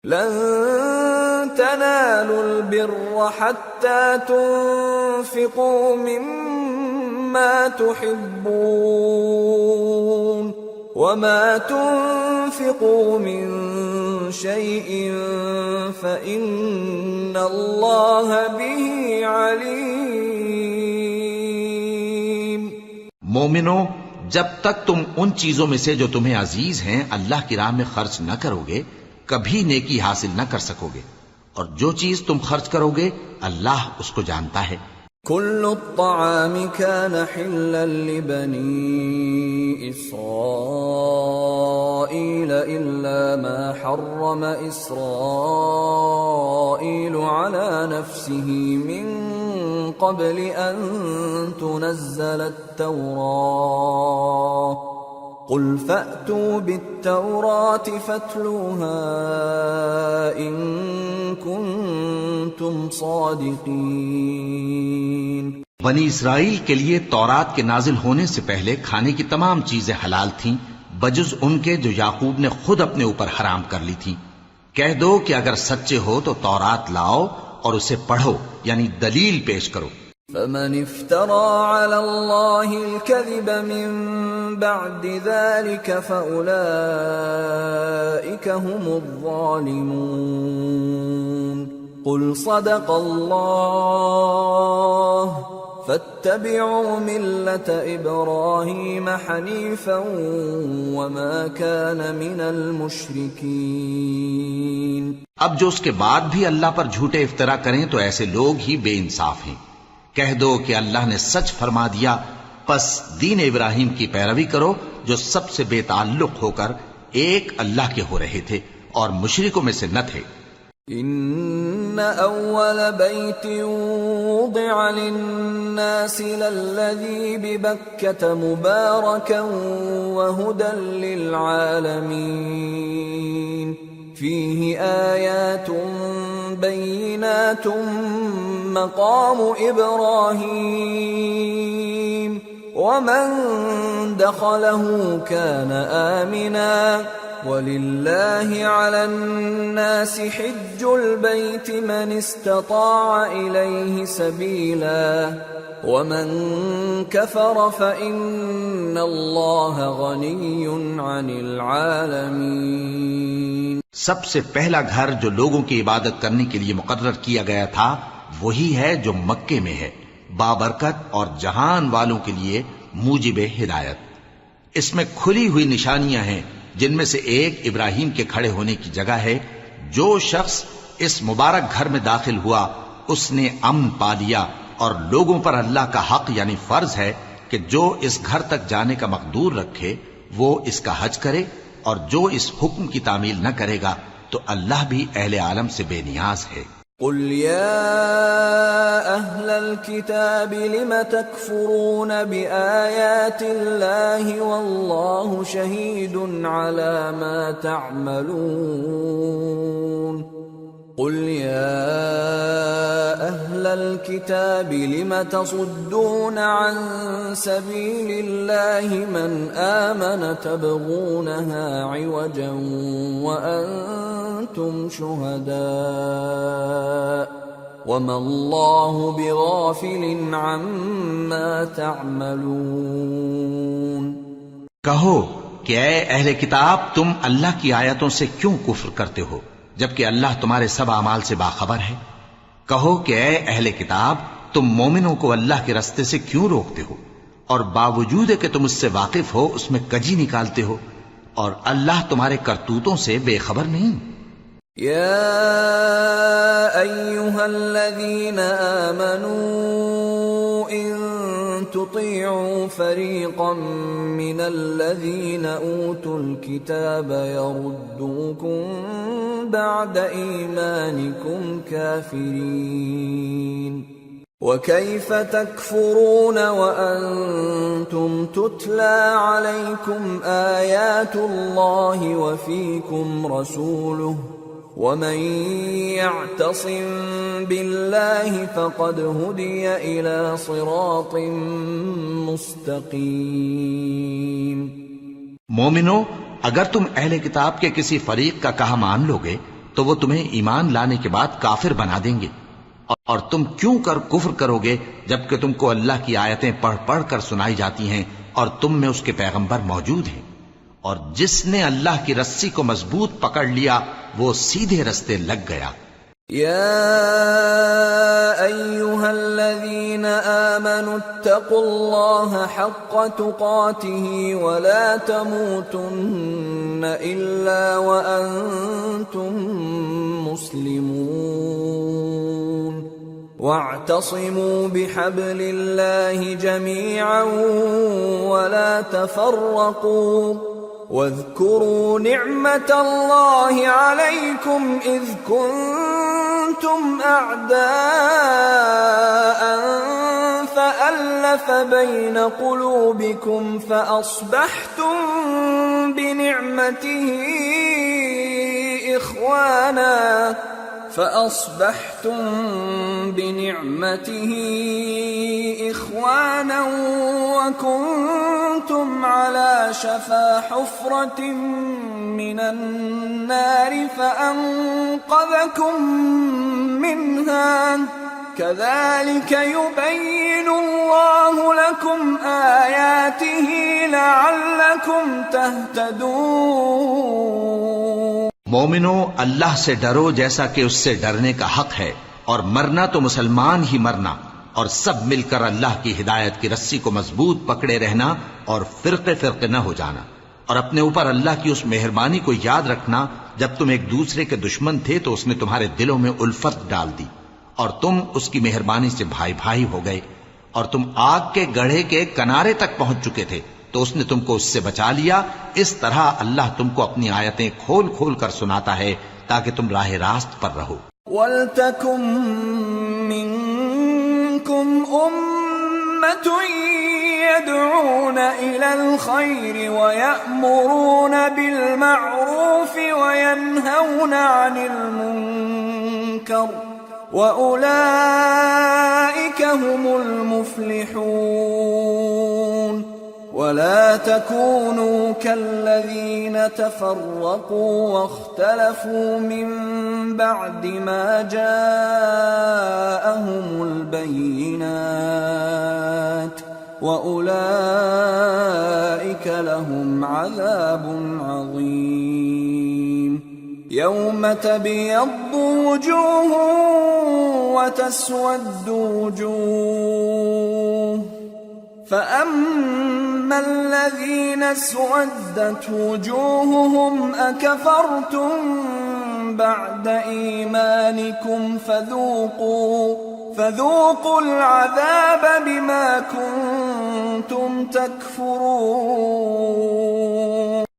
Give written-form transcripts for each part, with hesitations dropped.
لن تنالوا البر حتى تنفقوا مما تحبون وما تنفقوا من شيء فإن الله به عليم۔ مومنو، جب تک تم ان چیزوں میں سے جو تمہیں عزیز ہیں اللہ کی راہ میں خرچ نہ کرو گے کبھی نیکی حاصل نہ کر سکو گے، اور جو چیز تم خرچ کرو گے اللہ اس کو جانتا ہے۔ كل الطعام كان حلا لبني إسرائيل إلا ما حرم إسرائيل على نفسه من قبل أن تنزل التوراة قل فأتوا بالتوراة فاتلوها إن كنتم صادقين۔ بنی اسرائیل کے لیے تورات کے نازل ہونے سے پہلے کھانے کی تمام چیزیں حلال تھیں بجز ان کے جو یعقوب نے خود اپنے اوپر حرام کر لی تھی۔ کہہ دو کہ اگر سچے ہو تو تورات لاؤ اور اسے پڑھو، یعنی دلیل پیش کرو۔ فمن افترى على الله الكذب من بعد ذلك فأولئك هم الظالمون۔ قل صدق الله فاتبعوا ملة إبراهيم حنيفا وما كان من المشركين۔ اب جو اس کے بعد بھی اللہ پر جھوٹے افطرا کریں تو ایسے لوگ ہی بے انصاف ہیں۔ کہہ دو کہ اللہ نے سچ فرما دیا، پس دین ابراہیم کی پیروی کرو جو سب سے بے تعلق ہو کر ایک اللہ کے ہو رہے تھے اور مشرکوں میں سے نہ تھے۔ ان اول بیت وضع للناس للذی ببکۃ مبارکا وہدی للعالمین فیہ آیات بینات مقام ابراہیم ومن دخلہ کان آمنا وَلِلَّهِ عَلَى النَّاسِ حِجُّ الْبَيْتِ مَنِ اسْتَطَاعَ إِلَيْهِ سَبِيلًا وَمَن كَفَرَ فَإِنَّ اللَّهَ غَنِيٌّ عَنِ الْعَالَمِينَ۔ سب سے پہلا گھر جو لوگوں کی عبادت کرنے کے لیے مقرر کیا گیا تھا وہی ہے جو مکے میں ہے، بابرکت اور جہان والوں کے لیے موجب ہدایت۔ اس میں کھلی ہوئی نشانیاں ہیں جن میں سے ایک ابراہیم کے کھڑے ہونے کی جگہ ہے۔ جو شخص اس مبارک گھر میں داخل ہوا اس نے امن پا لیا، اور لوگوں پر اللہ کا حق یعنی فرض ہے کہ جو اس گھر تک جانے کا مقدور رکھے وہ اس کا حج کرے، اور جو اس حکم کی تعمیل نہ کرے گا تو اللہ بھی اہل عالم سے بے نیاز ہے۔ قل يا أهل الكتاب لم تكفرون بآيات الله والله شهيد على ما تعملون قل يا أهل الكتاب لم تصدون عن سبيل الله من آمن تبغونها عوجا وأنتم شهداء وما الله بغافل عما تعملون۔ کہو کہ اے اہل کتاب تم اللہ کی آیتوں سے کیوں کفر کرتے ہو جبکہ اللہ تمہارے سب اعمال سے باخبر ہے۔ کہو کہ اے اہل کتاب تم مومنوں کو اللہ کے رستے سے کیوں روکتے ہو، اور باوجود کہ تم اس سے واقف ہو اس میں کجی نکالتے ہو، اور اللہ تمہارے کرتوتوں سے بے خبر نہیں۔ یا ایھا الذین آمنوا ان تطیعوا فریقا من الذین اوتوا الکتاب یردوکم بعد ایمانکم کافرین وَكَيْفَ تَكْفُرُونَ وَأَنْتُمْ تُتْلَى عَلَيْكُمْ آيَاتُ اللَّهِ وَفِيكُمْ رَسُولُهُ وَمَنْ يَعْتَصِمْ بِاللَّهِ فَقَدْ هُدِيَ إِلَى صِرَاطٍ مُسْتَقِيمٍ۔ مومنو، اگر تم اہل کتاب کے کسی فریق کا کہا مان لو گے تو وہ تمہیں ایمان لانے کے بعد کافر بنا دیں گے، اور تم کیوں کر کفر کرو گے جبکہ تم کو اللہ کی آیتیں پڑھ پڑھ کر سنائی جاتی ہیں اور تم میں اس کے پیغمبر موجود ہیں۔ اور جس نے اللہ کی رسی کو مضبوط پکڑ لیا وہ سیدھے رستے لگ گیا۔ يا أيها الذين آمنوا اتقوا الله حق تقاته ولا تموتن إلا وأنتم مسلمون واعتصموا بحبل الله جميعا ولا تفرقوا واذكروا نعمة الله عليكم إذ كنتم أعداء فألف بين قلوبكم فأصبحتم بنعمته إخوانا وكنتم على شفا حفرة من النار فأنقذكم منها كذلك يبين الله لكم آياته لعلكم تهتدون۔ مومنو، اللہ سے ڈرو جیسا کہ اس سے ڈرنے کا حق ہے، اور مرنا تو مسلمان ہی مرنا، اور سب مل کر اللہ کی ہدایت کی رسی کو مضبوط پکڑے رہنا اور فرقے فرقے نہ ہو جانا، اور اپنے اوپر اللہ کی اس مہربانی کو یاد رکھنا جب تم ایک دوسرے کے دشمن تھے تو اس نے تمہارے دلوں میں الفت ڈال دی اور تم اس کی مہربانی سے بھائی بھائی ہو گئے، اور تم آگ کے گڑھے کے کنارے تک پہنچ چکے تھے تو اس نے تم کو اس سے بچا لیا۔ اس طرح اللہ تم کو اپنی آیتیں کھول کھول کر سناتا ہے تاکہ تم راہ راست پر رہو۔ وَلْتَكُن مِّنكُمْ أُمَّةٌ يَدْعُونَ إِلَى الْخَيْرِ وَيَأْمُرُونَ بِالْمَعْرُوفِ وَيَنْهَوْنَ عَنِ الْمُنكَرِ وَأُولَئِكَ هُمُ الْمُفْلِحُونَ۔ ولا تكونوا كالذين تفرقوا واختلفوا من بعد ما جاءهم البينات وأولئك لهم عذاب عظيم۔ يوم تبيض وجوه وتسود وجوه فأما الذين اسودت وجوههم أكفرتم بعد إيمانكم فذوقوا العذاب بما كنتم تكفرون۔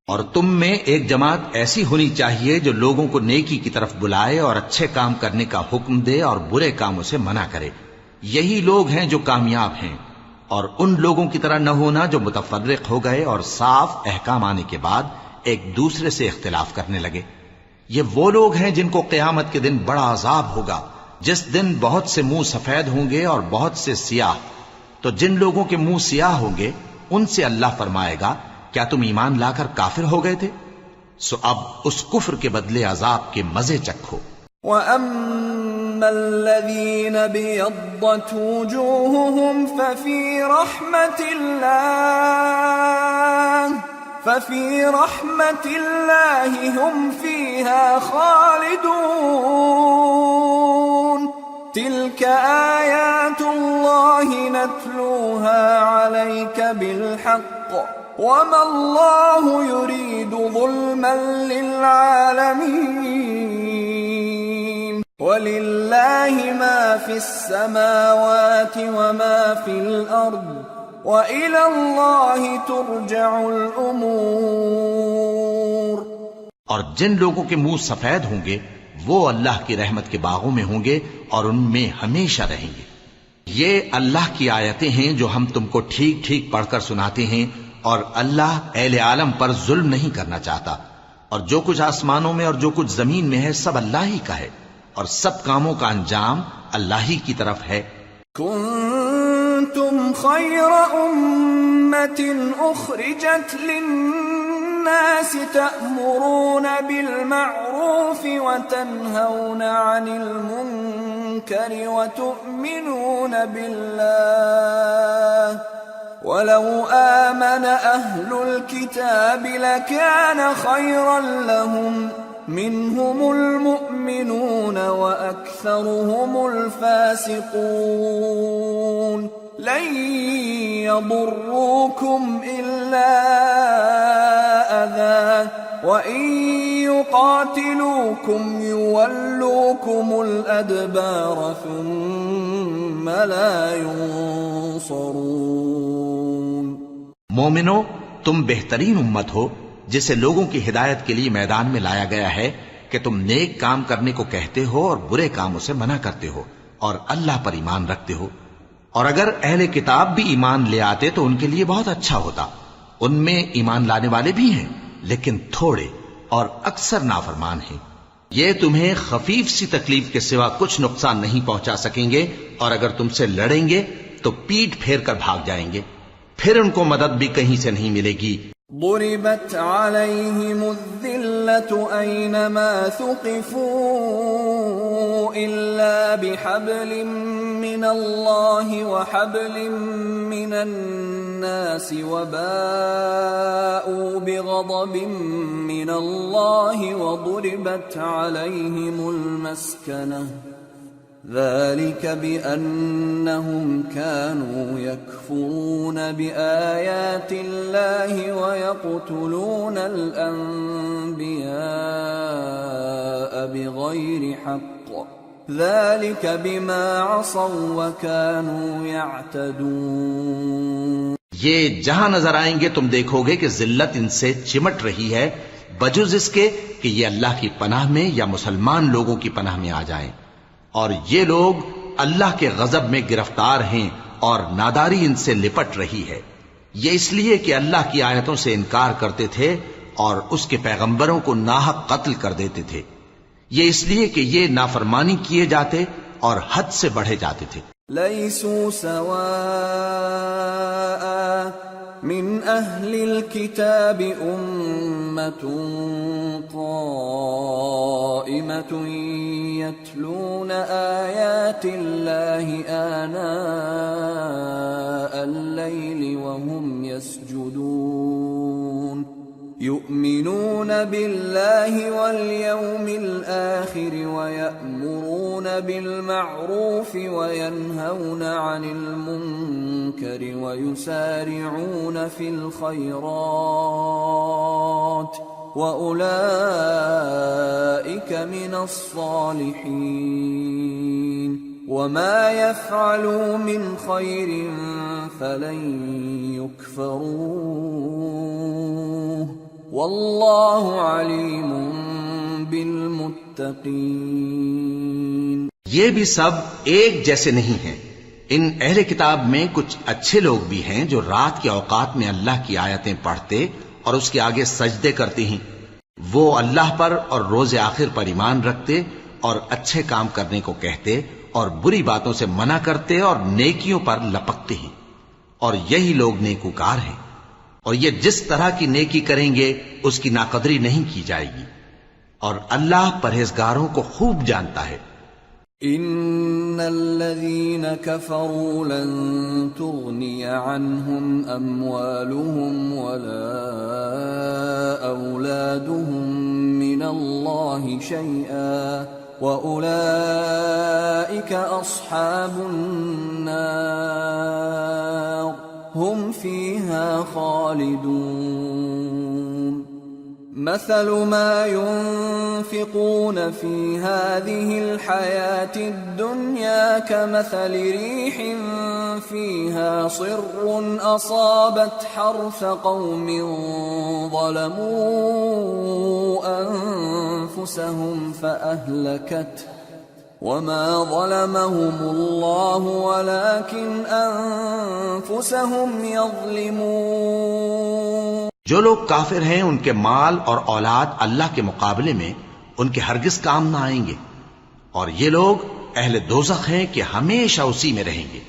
اور تم میں ایک جماعت ایسی ہونی چاہیے جو لوگوں کو نیکی کی طرف بلائے اور اچھے کام کرنے کا حکم دے اور برے کاموں سے منع کرے، یہی لوگ ہیں جو کامیاب ہیں۔ اور ان لوگوں کی طرح نہ ہونا جو متفرق ہو گئے اور صاف احکام آنے کے بعد ایک دوسرے سے اختلاف کرنے لگے۔ یہ وہ لوگ ہیں جن کو قیامت کے دن بڑا عذاب ہوگا، جس دن بہت سے منہ سفید ہوں گے اور بہت سے سیاہ۔ تو جن لوگوں کے منہ سیاہ ہوں گے ان سے اللہ فرمائے گا، کیا تم ایمان لا کر کافر ہو گئے تھے؟ سو اب اس کفر کے بدلے عذاب کے مزے چکھو۔ وَأَمَّا الَّذِينَ بِيَضَّتْ وُجُوهُهُمْ فَفِي رَحْمَةِ اللَّهِ هُمْ فِيهَا خَالِدُونَ۔ تِلْكَ آيَاتُ اللَّهِ نَتْلُوهَا عَلَيْكَ بِالْحَقِّ وَمَا اللَّهُ يُرِيدُ ظُلْمًا لِّلْعَالَمِينَ۔ وَلِلَّهِ مَا فِي السَّمَاوَاتِ وَمَا فِي الْأَرْضِ وَإِلَى اللَّهِ تُرْجَعُ الْأُمُورُ۔ اور جن لوگوں کے منہ سفید ہوں گے وہ اللہ کی رحمت کے باغوں میں ہوں گے اور ان میں ہمیشہ رہیں گے۔ یہ اللہ کی آیتیں ہیں جو ہم تم کو ٹھیک ٹھیک پڑھ کر سناتے ہیں، اور اللہ اہل عالم پر ظلم نہیں کرنا چاہتا، اور جو کچھ آسمانوں میں اور جو کچھ زمین میں ہے سب اللہ ہی کا ہے، اور سب کاموں کا انجام اللہ ہی کی طرف ہے۔ کنتم خیر امت اخرجت للناس الناس تأمرون بالمعروف وتنهون عن المنكر وتؤمنون بالله ولو آمن أهل الكتاب لكان خيرا لهم منهم المؤمنون وأكثرهم الفاسقون لن يضروكم إلا أذى وإن يقاتلوكم يولوكم الأدبار ثم لا ينصرون. مومنو، تم بہترین امت ہو جسے لوگوں کی ہدایت کے لیے میدان میں لایا گیا ہے کہ تم نیک کام کرنے کو کہتے ہو اور برے کاموں سے منع کرتے ہو اور اللہ پر ایمان رکھتے ہو. اور اگر اہل کتاب بھی ایمان لے آتے تو ان کے لیے بہت اچھا ہوتا. ان میں ایمان لانے والے بھی ہیں لیکن تھوڑے اور اکثر نافرمان ہیں. یہ تمہیں خفیف سی تکلیف کے سوا کچھ نقصان نہیں پہنچا سکیں گے، اور اگر تم سے لڑیں گے تو پیٹ پھیر کر بھاگ جائیں گے، پھر ان کو مدد بھی کہیں سے نہیں ملے گی. ضربت عليهم الذلة أينما ثقفوا إلا بحبل من الله وحبل من الناس وباءوا بغضب من الله وضربت عليهم المسكنة ذلك بأنهم كانوا يكفرون بآيات الله ويقتلون الأنبياء بغير حق ذلك بما عصوا وكانوا يعتدون. یہ جہاں نظر آئیں گے تم دیکھو گے کہ ذلت ان سے چمٹ رہی ہے بجز اس کے کہ یہ اللہ کی پناہ میں یا مسلمان لوگوں کی پناہ میں آ جائیں. اور یہ لوگ اللہ کے غضب میں گرفتار ہیں اور ناداری ان سے لپٹ رہی ہے. یہ اس لیے کہ اللہ کی آیتوں سے انکار کرتے تھے اور اس کے پیغمبروں کو ناحق قتل کر دیتے تھے. یہ اس لیے کہ یہ نافرمانی کیے جاتے اور حد سے بڑھے جاتے تھے. لیسوا سواء من اہل الكتاب امة قائمة يتلون آیات اللہ آناء الليل وهم يسجدون يؤمنون بالله واليوم الآخر ويأمرون بالمعروف وينهون عن المنكر ويسارعون في الخيرات وأولئك من الصالحين وما يفعلوا من خير فلن يكفروه واللہ علیم بالمتقین. یہ بھی سب ایک جیسے نہیں ہیں. ان اہل کتاب میں کچھ اچھے لوگ بھی ہیں جو رات کے اوقات میں اللہ کی آیتیں پڑھتے اور اس کے آگے سجدے کرتے ہیں. وہ اللہ پر اور روز آخر پر ایمان رکھتے اور اچھے کام کرنے کو کہتے اور بری باتوں سے منع کرتے اور نیکیوں پر لپکتے ہیں، اور یہی لوگ نیکوکار ہیں. اور یہ جس طرح کی نیکی کریں گے اس کی ناقدری نہیں کی جائے گی، اور اللہ پرہیزگاروں کو خوب جانتا ہے. ان الذين كفروا لن تغني عنهم اموالهم ولا اولادهم من الله شيئا واولئك اصحاب النار هم فيها خالدون. مثل ما ينفقون في هذه الحياة الدنيا كمثل ريح فيها صر أصابت حرث قوم ظلموا أنفسهم فأهلكته وما ظلمهم الله ولكن أنفسهم يظلمون. جو لوگ کافر ہیں ان کے مال اور اولاد اللہ کے مقابلے میں ان کے ہرگز کام نہ آئیں گے، اور یہ لوگ اہل دوزخ ہیں کہ ہمیشہ اسی میں رہیں گے.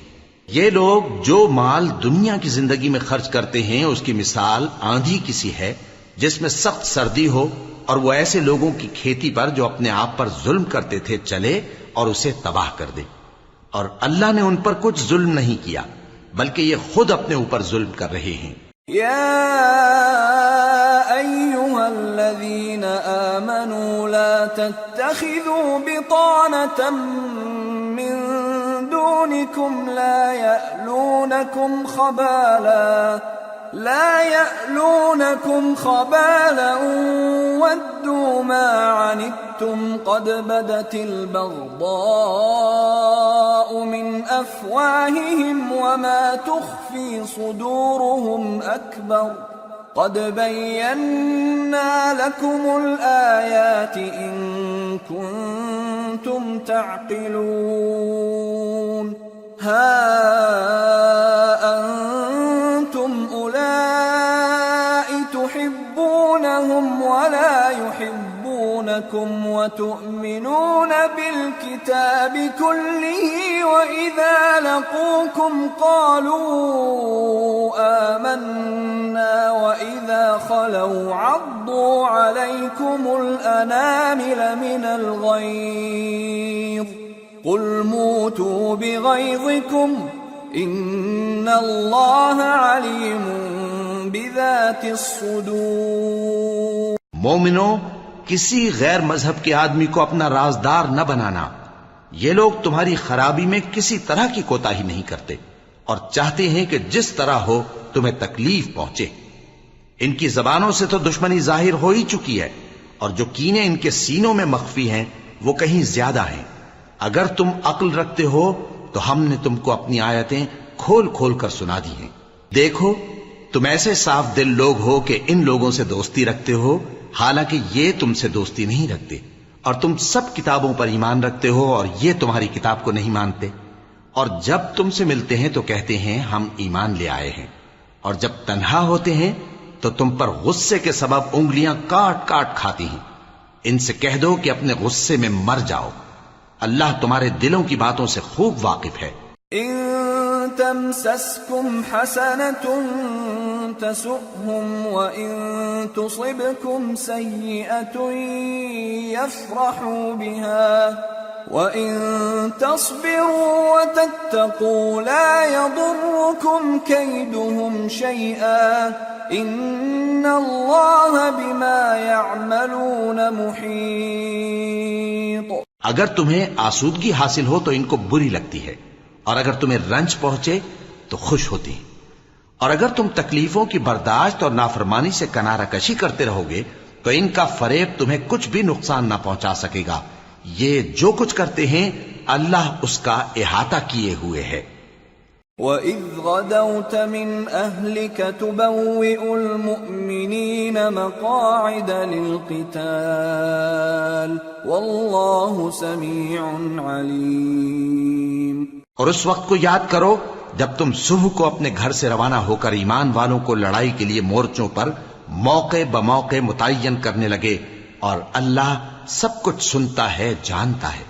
یہ لوگ جو مال دنیا کی زندگی میں خرچ کرتے ہیں اس کی مثال آندھی کی سی ہے جس میں سخت سردی ہو، اور وہ ایسے لوگوں کی کھیتی پر جو اپنے آپ پر ظلم کرتے تھے چلے اور اسے تباہ کر دے۔ اور اللہ نے ان پر کچھ ظلم نہیں کیا، بلکہ یہ خود اپنے اوپر ظلم کر رہے ہیں۔ يا أيها الذين آمنوا لا تتخذوا بطانة من دونكم لا يألونكم خبالا ودوا ما عنتم قد بدت البغضاء من أفواههم وما تخفي صدورهم أكبر قد بينا لكم الآيات إن كنتم تعقلون ها أنتم أولئك تحبونهم ولا يحبونكم وتؤمنون بالكتاب كله وإذا لقوكم قالوا آمنا وإذا خلوا عضوا عليكم الأنامل من الغيظ قل موتوا بغيظكم إن الله عليم بذات الصدور۔ مومنو، کسی غیر مذہب کے آدمی کو اپنا رازدار نہ بنانا۔ یہ لوگ تمہاری خرابی میں کسی طرح کی کوتاہی نہیں کرتے اور چاہتے ہیں کہ جس طرح ہو تمہیں تکلیف پہنچے۔ ان کی زبانوں سے تو دشمنی ظاہر ہو ہی چکی ہے، اور جو کینے ان کے سینوں میں مخفی ہیں وہ کہیں زیادہ ہیں۔ اگر تم عقل رکھتے ہو تو ہم نے تم کو اپنی آیتیں کھول کھول کر سنا دی ہیں۔ دیکھو، تم ایسے صاف دل لوگ ہو کہ ان لوگوں سے دوستی رکھتے ہو، حالانکہ یہ تم سے دوستی نہیں رکھتے، اور تم سب کتابوں پر ایمان رکھتے ہو اور یہ تمہاری کتاب کو نہیں مانتے، اور جب تم سے ملتے ہیں تو کہتے ہیں ہم ایمان لے آئے ہیں، اور جب تنہا ہوتے ہیں تو تم پر غصے کے سبب انگلیاں کاٹ کاٹ کھاتی ہیں۔ ان سے کہہ دو کہ اپنے غصے میں مر جاؤ، اللہ تمہارے دلوں کی باتوں سے خوب واقف ہے۔ إن تمسسكم حسنة تسؤهم وإن تصبكم سيئة يفرحوا بها وإن تصبروا وتتقوا لا يضركم كيدهم شيئا إن الله بما يعملون محيط۔ اگر تمہیں آسودگی حاصل ہو تو ان کو بری لگتی ہے، اور اگر تمہیں رنج پہنچے تو خوش ہوتی ہیں، اور اگر تم تکلیفوں کی برداشت اور نافرمانی سے کنارہ کشی کرتے رہو گے تو ان کا فریب تمہیں کچھ بھی نقصان نہ پہنچا سکے گا۔ یہ جو کچھ کرتے ہیں اللہ اس کا احاطہ کیے ہوئے ہے۔ وَإِذْ غَدَوْتَ مِنْ أَهْلِكَ تُبَوِّئُ الْمُؤْمِنِينَ مَقَاعِدَ لِلْقِتَالِ وَاللَّهُ سَمِيعٌ عَلِيمٌ۔ اور اس وقت کو یاد کرو جب تم صبح کو اپنے گھر سے روانہ ہو کر ایمان والوں کو لڑائی کے لیے مورچوں پر موقع بموقع متعین کرنے لگے، اور اللہ سب کچھ سنتا ہے، جانتا ہے۔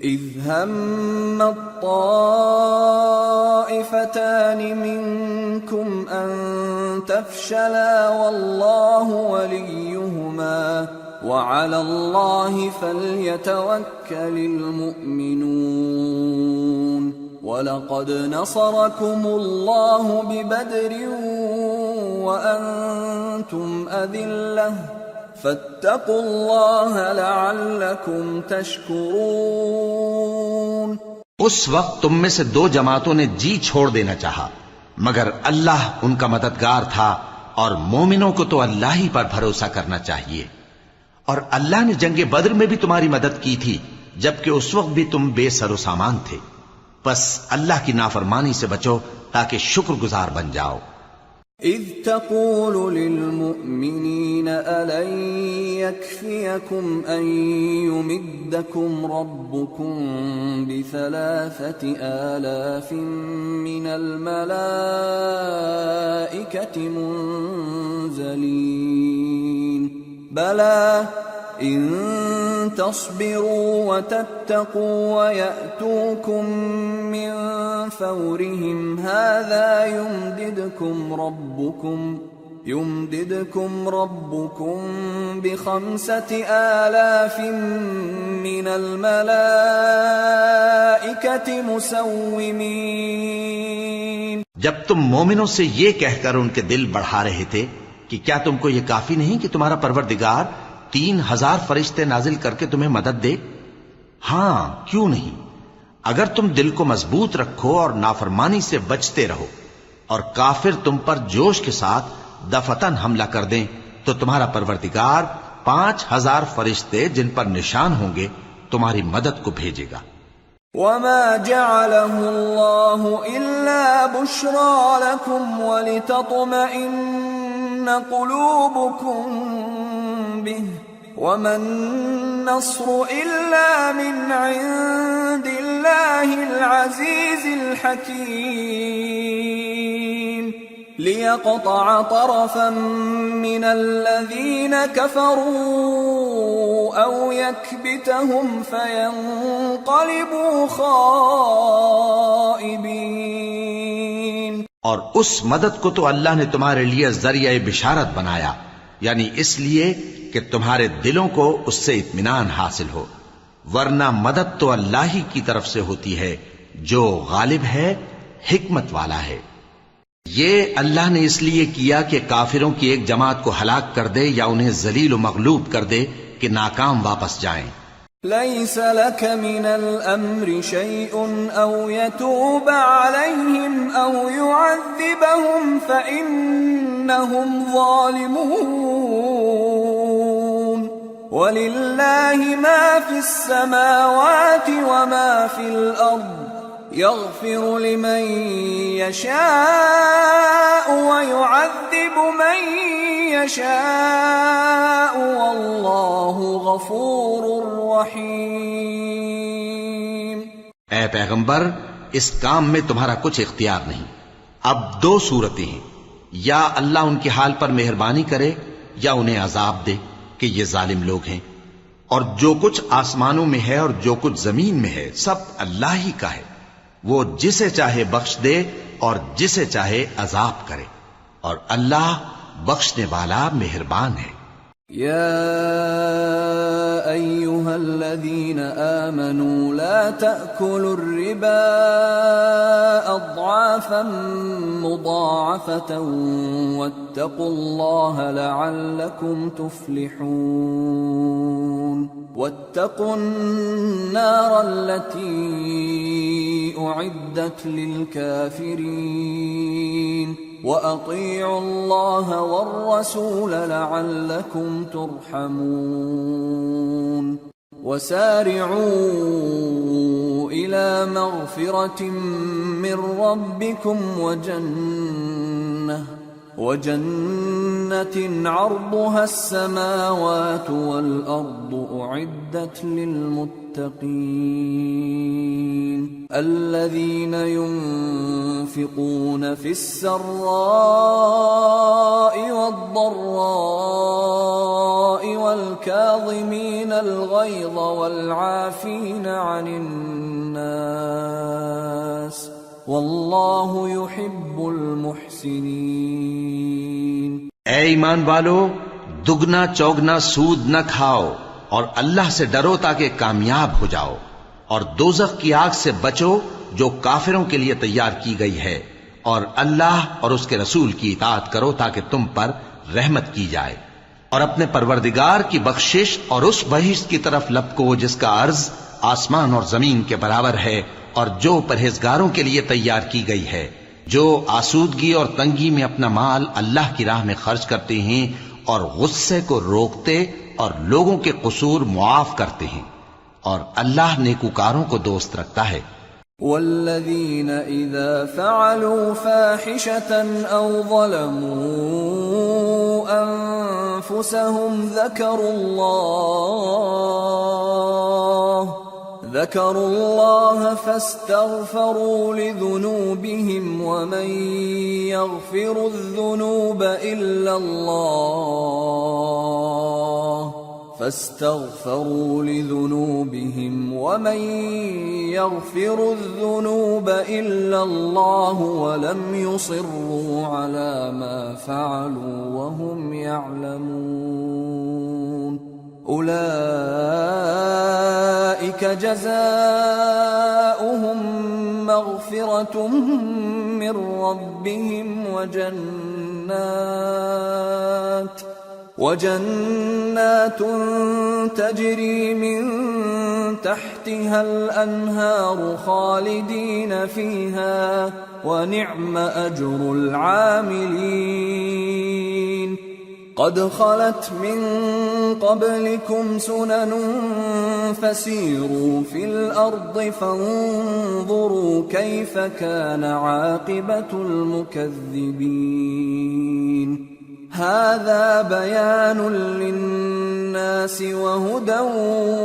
إِذْ هَمَّ الطَّائِفَتَانِ مِنْكُمْ أَنْ تَفْشَلَا وَاللَّهُ وَلِيُّهُمَا وَعَلَى اللَّهِ فَلْيَتَوَكَّلِ الْمُؤْمِنُونَ وَلَقَدْ نَصَرَكُمُ اللَّهُ بِبَدْرٍ وَأَنْتُمْ أَذِلَّةٌ فَاتَّقُوا اللَّهَ لَعَلَّكُمْ تَشْكُرُونَ۔ اس وقت تم میں سے دو جماعتوں نے جی چھوڑ دینا چاہا، مگر اللہ ان کا مددگار تھا، اور مومنوں کو تو اللہ ہی پر بھروسہ کرنا چاہیے۔ اور اللہ نے جنگ بدر میں بھی تمہاری مدد کی تھی، جبکہ اس وقت بھی تم بے سر و سامان تھے۔ بس اللہ کی نافرمانی سے بچو تاکہ شکر گزار بن جاؤ۔ إِذْ تَقُولُ لِلْمُؤْمِنِينَ أَلَنْ يَكْفِيَكُمْ أَنْ يُمِدَّكُمْ رَبُّكُمْ ب3,000 مِّنَ الْمَلَائِكَةِ مُنْزَلِينَ بَلَى إِن تَصْبِرُوا وَتَتَّقُوا وَيَأْتُوكُم مِّن فَوْرِهِمْ هَٰذَا يُمْدِدْكُمْ رَبُّكُم يمددكم ربكم ب5,000 من الملائكة مسومين۔ جب تم مومنوں سے یہ کہہ کر ان کے دل بڑھا رہے تھے کہ کیا تم کو یہ کافی نہیں کہ تمہارا پروردگار 3,000 فرشتے نازل کر کے تمہیں مدد دے؟ ہاں، کیوں نہیں؟ اگر تم دل کو مضبوط رکھو اور نافرمانی سے بچتے رہو اور کافر تم پر جوش کے ساتھ دفتن حملہ کر دیں تو تمہارا پروردگار 5,000 فرشتے جن پر نشان ہوں گے تمہاری مدد کو بھیجے گا۔ وما جعله الله إلا بشرى لكم ولتطمئن قلوبكم به وما النصر إلا من عند الله العزيز الحكيم ليقطع طرفا من الذين كفروا أو يكبتهم فينقلبوا خائبين۔ اور اس مدد کو تو اللہ نے تمہارے لیے ذریعہ بشارت بنایا، یعنی اس لیے کہ تمہارے دلوں کو اس سے اطمینان حاصل ہو، ورنہ مدد تو اللہ ہی کی طرف سے ہوتی ہے جو غالب ہے، حکمت والا ہے۔ یہ اللہ نے اس لیے کیا کہ کافروں کی ایک جماعت کو ہلاک کر دے یا انہیں ذلیل و مغلوب کر دے کہ ناکام واپس جائیں۔ ليس لك من الأمر شيء أو يتوب عليهم أو يعذبهم فإنهم ظالمون ولله ما في السماوات وما في الأرض يغفر لمن يشاء ويعذب من يشاء والله غفور رحيم۔ اے پیغمبر، اس کام میں تمہارا کچھ اختیار نہیں۔ اب دو صورتیں ہیں، یا اللہ ان کے حال پر مہربانی کرے یا انہیں عذاب دے کہ یہ ظالم لوگ ہیں، اور جو کچھ آسمانوں میں ہے اور جو کچھ زمین میں ہے سب اللہ ہی کا ہے، وہ جسے چاہے بخش دے اور جسے چاہے عذاب کرے، اور اللہ بخشنے والا مہربان ہے۔ يا أيها الذين آمنوا لا تأكلوا الربا أضعافا مضاعفة واتقوا الله لعلكم تفلحون واتقوا النار التي أعدت للكافرين وأطيعوا الله والرسول لعلكم ترحمون وسارعوا إلى مغفرة من ربكم وجنة عرضها السماوات والأرض أعدت للمتقين الذين ينفقون في السراء والضراء والكاظمين الغيظ والعافين عن الناس واللہ يحب المحسنین۔ اے ایمان والو، دگنا چوگنا سود نہ کھاؤ اور اللہ سے ڈرو تاکہ کامیاب ہو جاؤ، اور دوزخ کی آگ سے بچو جو کافروں کے لیے تیار کی گئی ہے، اور اللہ اور اس کے رسول کی اطاعت کرو تاکہ تم پر رحمت کی جائے، اور اپنے پروردگار کی بخشش اور اس بہشت کی طرف لپکو جس کا عرض آسمان اور زمین کے برابر ہے، اور جو پرہیزگاروں کے لیے تیار کی گئی ہے، جو آسودگی اور تنگی میں اپنا مال اللہ کی راہ میں خرچ کرتے ہیں اور غصے کو روکتے اور لوگوں کے قصور معاف کرتے ہیں، اور اللہ نیکوکاروں کو دوست رکھتا ہے۔ والذین اذا فعلوا فاحشة او ظلموا انفسهم ذكروا الله فاستغفروا لذنوبهم ومن يغفر الذنوب إلا الله فاستغفروا لذنوبهم ومن يغفر الذنوب إلا الله ولم يصروا على ما فعلوا وهم يعلمون أولئك جزاؤهم مغفرة من ربهم وجنات تجري من تحتها الأنهار خالدين فيها ونعم أجر العاملين قد خلت من قبلكم سنن فسيروا في الأرض فانظروا كيف كان عاقبة المكذبين هذا بيان للناس وهدى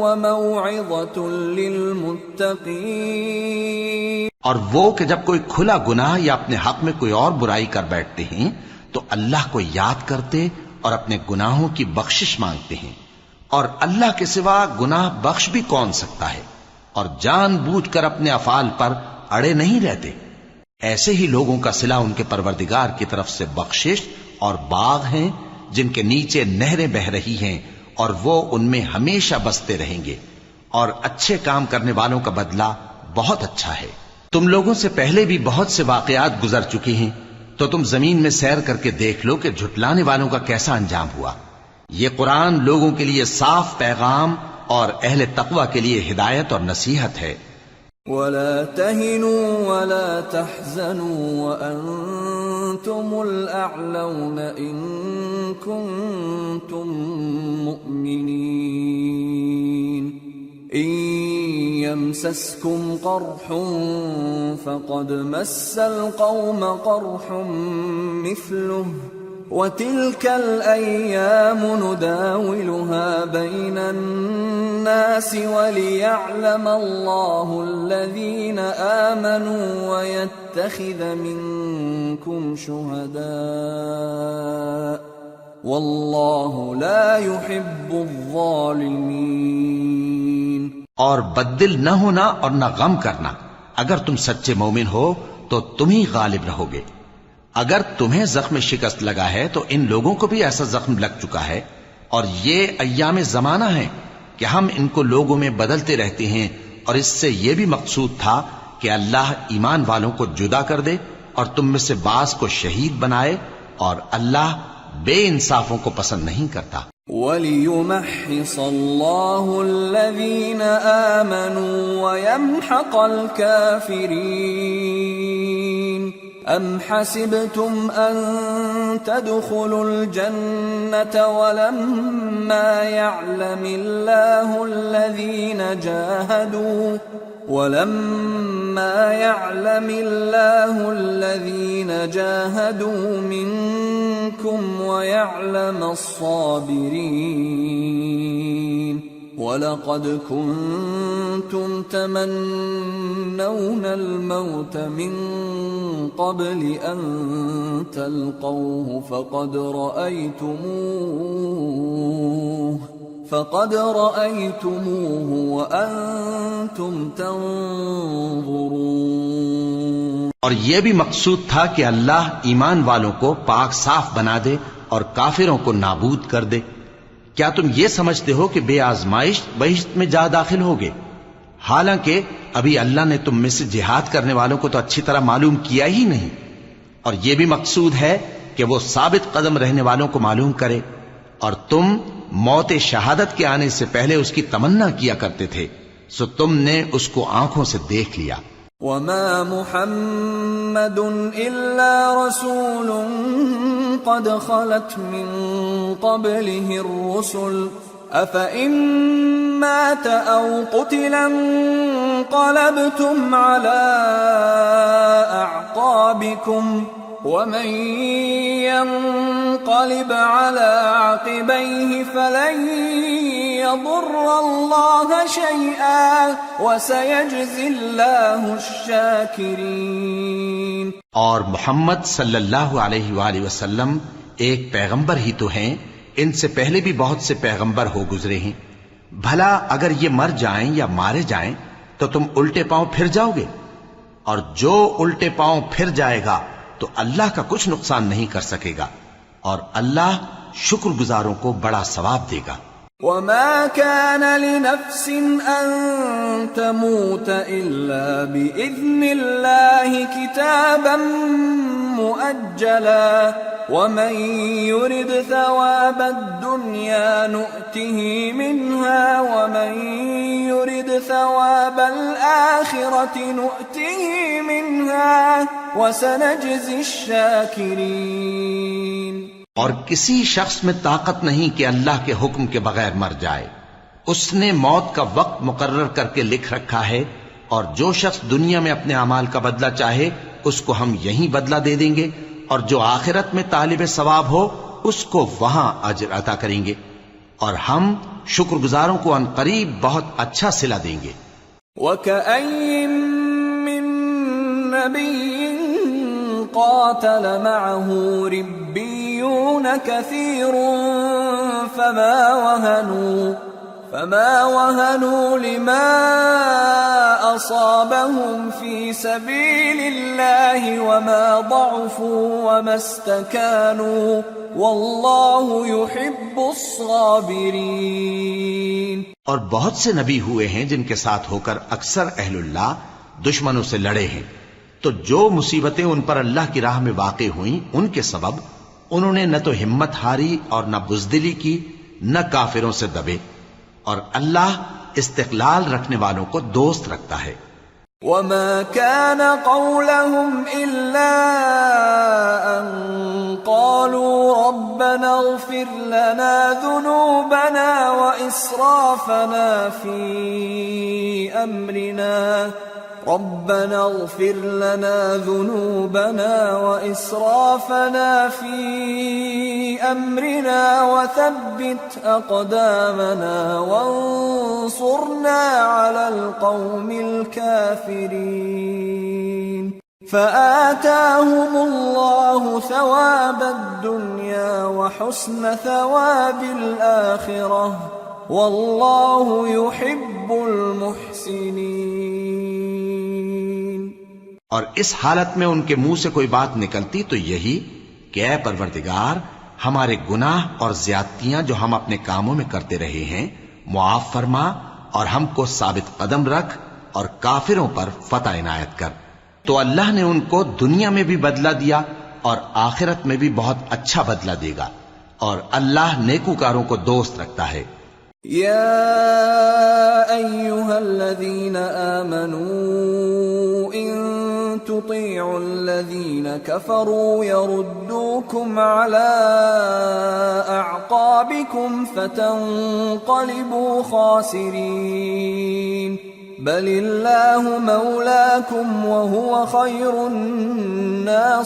وموعظة للمتقين۔ اور وہ کہ جب کوئی کھلا گناہ یا اپنے حق میں کوئی اور برائی کر بیٹھتے ہیں تو اللہ کو یاد کرتے اور اپنے گناہوں کی بخشش مانگتے ہیں، اور اللہ کے سوا گناہ بخش بھی کون سکتا ہے، اور جان بوجھ کر اپنے افعال پر اڑے نہیں رہتے۔ ایسے ہی لوگوں کا صلہ ان کے پروردگار کی طرف سے بخشش اور باغ ہیں جن کے نیچے نہریں بہ رہی ہیں اور وہ ان میں ہمیشہ بستے رہیں گے، اور اچھے کام کرنے والوں کا بدلہ بہت اچھا ہے۔ تم لوگوں سے پہلے بھی بہت سے واقعات گزر چکے ہیں، تو تم زمین میں سیر کر کے دیکھ لو کہ جھٹلانے والوں کا کیسا انجام ہوا۔ یہ قرآن لوگوں کے لیے صاف پیغام اور اہل تقوی کے لیے ہدایت اور نصیحت ہے۔ وَلَا تَهِنُوا وَلَا تَحْزَنُوا وَأَنْتُمُ الْأَعْلَوْنَ إِن كُنتُم مُّؤْمِنِينَ إِن يَمْسَسْكُمْ قَرْحٌ فَقَدْ مَسَّ الْقَوْمَ قَرْحٌ مِثْلُهُ وَتِلْكَ الْأَيَّامُ نُدَاوِلُهَا بَيْنَ النَّاسِ وَلِيَعْلَمَ اللَّهُ الَّذِينَ آمَنُوا وَيَتَّخِذَ مِنكُمْ شُهَدَاءَ وَاللَّهُ لَا يُحِبُّ الظَّالِمِينَ۔ اور بددل نہ ہونا اور نہ غم کرنا، اگر تم سچے مومن ہو تو تم ہی غالب رہو گے۔ اگر تمہیں زخم شکست لگا ہے تو ان لوگوں کو بھی ایسا زخم لگ چکا ہے، اور یہ ایام زمانہ ہیں کہ ہم ان کو لوگوں میں بدلتے رہتے ہیں، اور اس سے یہ بھی مقصود تھا کہ اللہ ایمان والوں کو جدا کر دے اور تم میں سے بعض کو شہید بنائے، اور اللہ بے انصافوں کو پسند نہیں کرتا۔ وَلِيُمَحِّصَ اللَّهُ الَّذِينَ آمَنُوا وَيَمْحَقَ الْكَافِرِينَ أَمْ حَسِبْتُمْ أَن تَدْخُلُوا الْجَنَّةَ وَلَمَّا يَعْلَمِ اللَّهُ الَّذِينَ جَاهَدُوا مِنكُمْ وَيَعْلَمَ الصَّابِرِينَ وَلَقَدْ كُنتُمْ تَمَنَّوْنَ الْمَوْتَ مِنْ قَبْلِ أَنْ تَلْقَوْهُ فَقَدْ رَأَيْتُمُوهُ وَأَنْتُمْ تَنْظُرُونَ۔ اور یہ بھی مقصود تھا کہ اللہ ایمان والوں کو پاک صاف بنا دے اور کافروں کو نابود کر دے۔ کیا تم یہ سمجھتے ہو کہ بے آزمائش بہشت میں جا داخل ہوگے؟ حالانکہ ابھی اللہ نے تم میں سے جہاد کرنے والوں کو تو اچھی طرح معلوم کیا ہی نہیں، اور یہ بھی مقصود ہے کہ وہ ثابت قدم رہنے والوں کو معلوم کرے، اور تم موت شہادت کے آنے سے پہلے اس کی تمنا کیا کرتے تھے، سو تم نے اس کو آنکھوں سے دیکھ لیا۔ وَمَا مُحَمَّدٌ إِلَّا رَسُولٌ قَدْ خَلَتْ مِن قَبْلِهِ الرُّسُلُ أَفَإِن مَّاتَ أَوْ قُتِلَ انقَلَبْتُمْ عَلَىٰ أَعْقَابِكُمْ وَمَن يَنقَلِبْ عَلَىٰ عَقِبَيْهِ فَلَن يَضُرَّ اللَّهَ شَيْئًا وَسَيَجْزِي اللَّهُ الشَّاكِرِينَ۔ اور محمد صلی اللہ علیہ وآلہ وسلم ایک پیغمبر ہی تو ہیں ان سے پہلے بھی بہت سے پیغمبر ہو گزرے ہیں، بھلا اگر یہ مر جائیں یا مارے جائیں تو تم الٹے پاؤں پھر جاؤ گے؟ اور جو الٹے پاؤں پھر جائے گا تو اللہ کا کچھ نقصان نہیں کر سکے گا، اور اللہ شکر گزاروں کو بڑا ثواب دے گا۔ وما كان لنفس أن تموت إلا بإذن الله كتابا مؤجلا ومن يرد ثواب الدنيا نؤته منها ومن يرد ثواب الآخرة نؤته منها وسنجزي الشاكرين۔ اور کسی شخص میں طاقت نہیں کہ اللہ کے حکم کے بغیر مر جائے، اس نے موت کا وقت مقرر کر کے لکھ رکھا ہے، اور جو شخص دنیا میں اپنے اعمال کا بدلہ چاہے اس کو ہم یہیں بدلہ دے دیں گے، اور جو آخرت میں طالب ثواب ہو اس کو وہاں اجر عطا کریں گے، اور ہم شکر گزاروں کو ان قریب بہت اچھا صلہ دیں گے۔ وَكَأَيٍّ مِّن نَّبِيٍّ قاتل معه ربيون كثير فما وهنوا لما أصابهم في سبيل الله وما ضعفوا وما استكانوا والله يحب الصابرين۔ اور بہت سے نبی ہوئے ہیں جن کے ساتھ ہو کر اکثر اہل اللہ دشمنوں سے لڑے ہیں، تو جو مصیبتیں ان پر اللہ کی راہ میں واقع ہوئیں ان کے سبب انہوں نے نہ تو ہمت ہاری اور نہ بزدلی کی، نہ کافروں سے دبے، اور اللہ استقلال رکھنے والوں کو دوست رکھتا ہے۔ وما كان قولهم إلا أن قالوا ربنا اغفر لنا ذنوبنا وإسرافنا في أمرنا ربنا اغفر لنا ذنوبنا وإسرافنا في أمرنا وثبت أقدامنا وانصرنا على القوم الكافرين فآتاهم الله ثواب الدنيا وحسن ثواب الآخرة والله يحب المحسنين۔ اور اس حالت میں ان کے منہ سے کوئی بات نکلتی تو یہی کہ اے پروردگار، ہمارے گناہ اور زیادتیاں جو ہم اپنے کاموں میں کرتے رہے ہیں معاف فرما، اور ہم کو ثابت قدم رکھ، اور کافروں پر فتح عنایت کر۔ تو اللہ نے ان کو دنیا میں بھی بدلہ دیا اور آخرت میں بھی بہت اچھا بدلہ دے گا، اور اللہ نیکوکاروں کو دوست رکھتا ہے۔ يا أيها الذين آمنوا إن تطيعوا الذين كفروا يردوكم على أعقابكم فتنقلبوا خاسرين بل الله مولاكم وهو خير الناصرين۔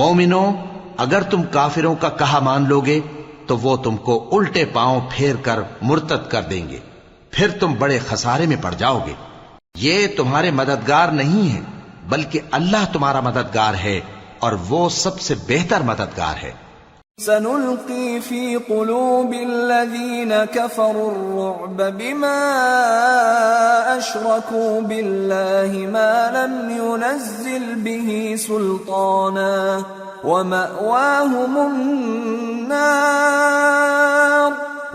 مومنو، اگر تم کافروں کا کہا مان لوگے تو وہ تم کو الٹے پاؤں پھیر کر مرتد کر دیں گے، پھر تم بڑے خسارے میں پڑ جاؤ گے۔ یہ تمہارے مددگار نہیں ہیں بلکہ اللہ تمہارا مددگار ہے، اور وہ سب سے بہتر مددگار ہے۔ سنلقي في قلوب الذين كفروا الرعب بما أشركوا بالله ما لم ينزل به سلطانا ومأواهم النار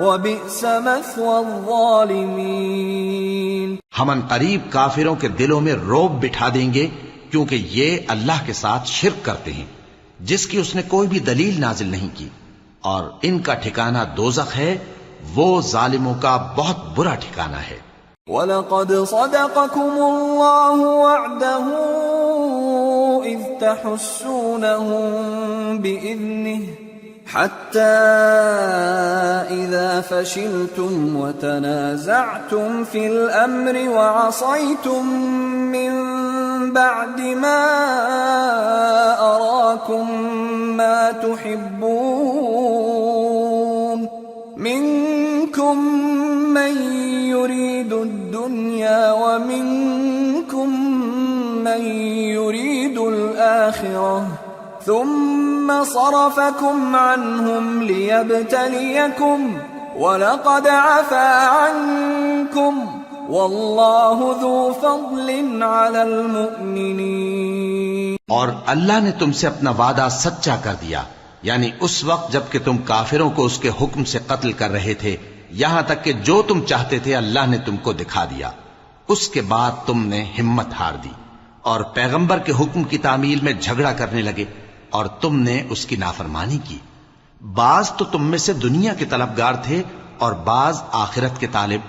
وبئس مثوى الظالمين۔ ہم ان قریب کافروں کے دلوں میں رعب بٹھا دیں گے، کیونکہ یہ اللہ کے ساتھ شرک کرتے ہیں جس کی اس نے کوئی بھی دلیل نازل نہیں کی، اور ان کا ٹھکانہ دوزخ ہے، وہ ظالموں کا بہت برا ٹھکانہ ہے۔ وَلَقَدْ صَدَقَكُمُ اللَّهُ وَعْدَهُ إِذْ تَحُسُّونَهُم بِإِذْنِهِ حَتَّى إِذَا فَشِلْتُمْ وَتَنَازَعْتُمْ فِي الْأَمْرِ وَعَصَيْتُمْ مِنْ بعد ما أراكم ما تحبون منكم من يريد الدنيا ومنكم من يريد الآخرة ثم ثم صرفكم عنهم ليبتليكم وَلَقَدْ عَفَا عَنْكُمْ وَاللَّهُ ذُو فَضْلٍ عَلَى الْمُؤْمِنِينَ۔ اور اللہ نے تم سے اپنا وعدہ سچا کر دیا، یعنی اس وقت جب کہ تم کافروں کو اس کے حکم سے قتل کر رہے تھے، یہاں تک کہ جو تم چاہتے تھے اللہ نے تم کو دکھا دیا۔ اس کے بعد تم نے ہمت ہار دی اور پیغمبر کے حکم کی تعمیل میں جھگڑا کرنے لگے اور تم نے اس کی نافرمانی کی۔ بعض تو تم میں سے دنیا کے طلبگار تھے اور بعض آخرت کے طالب۔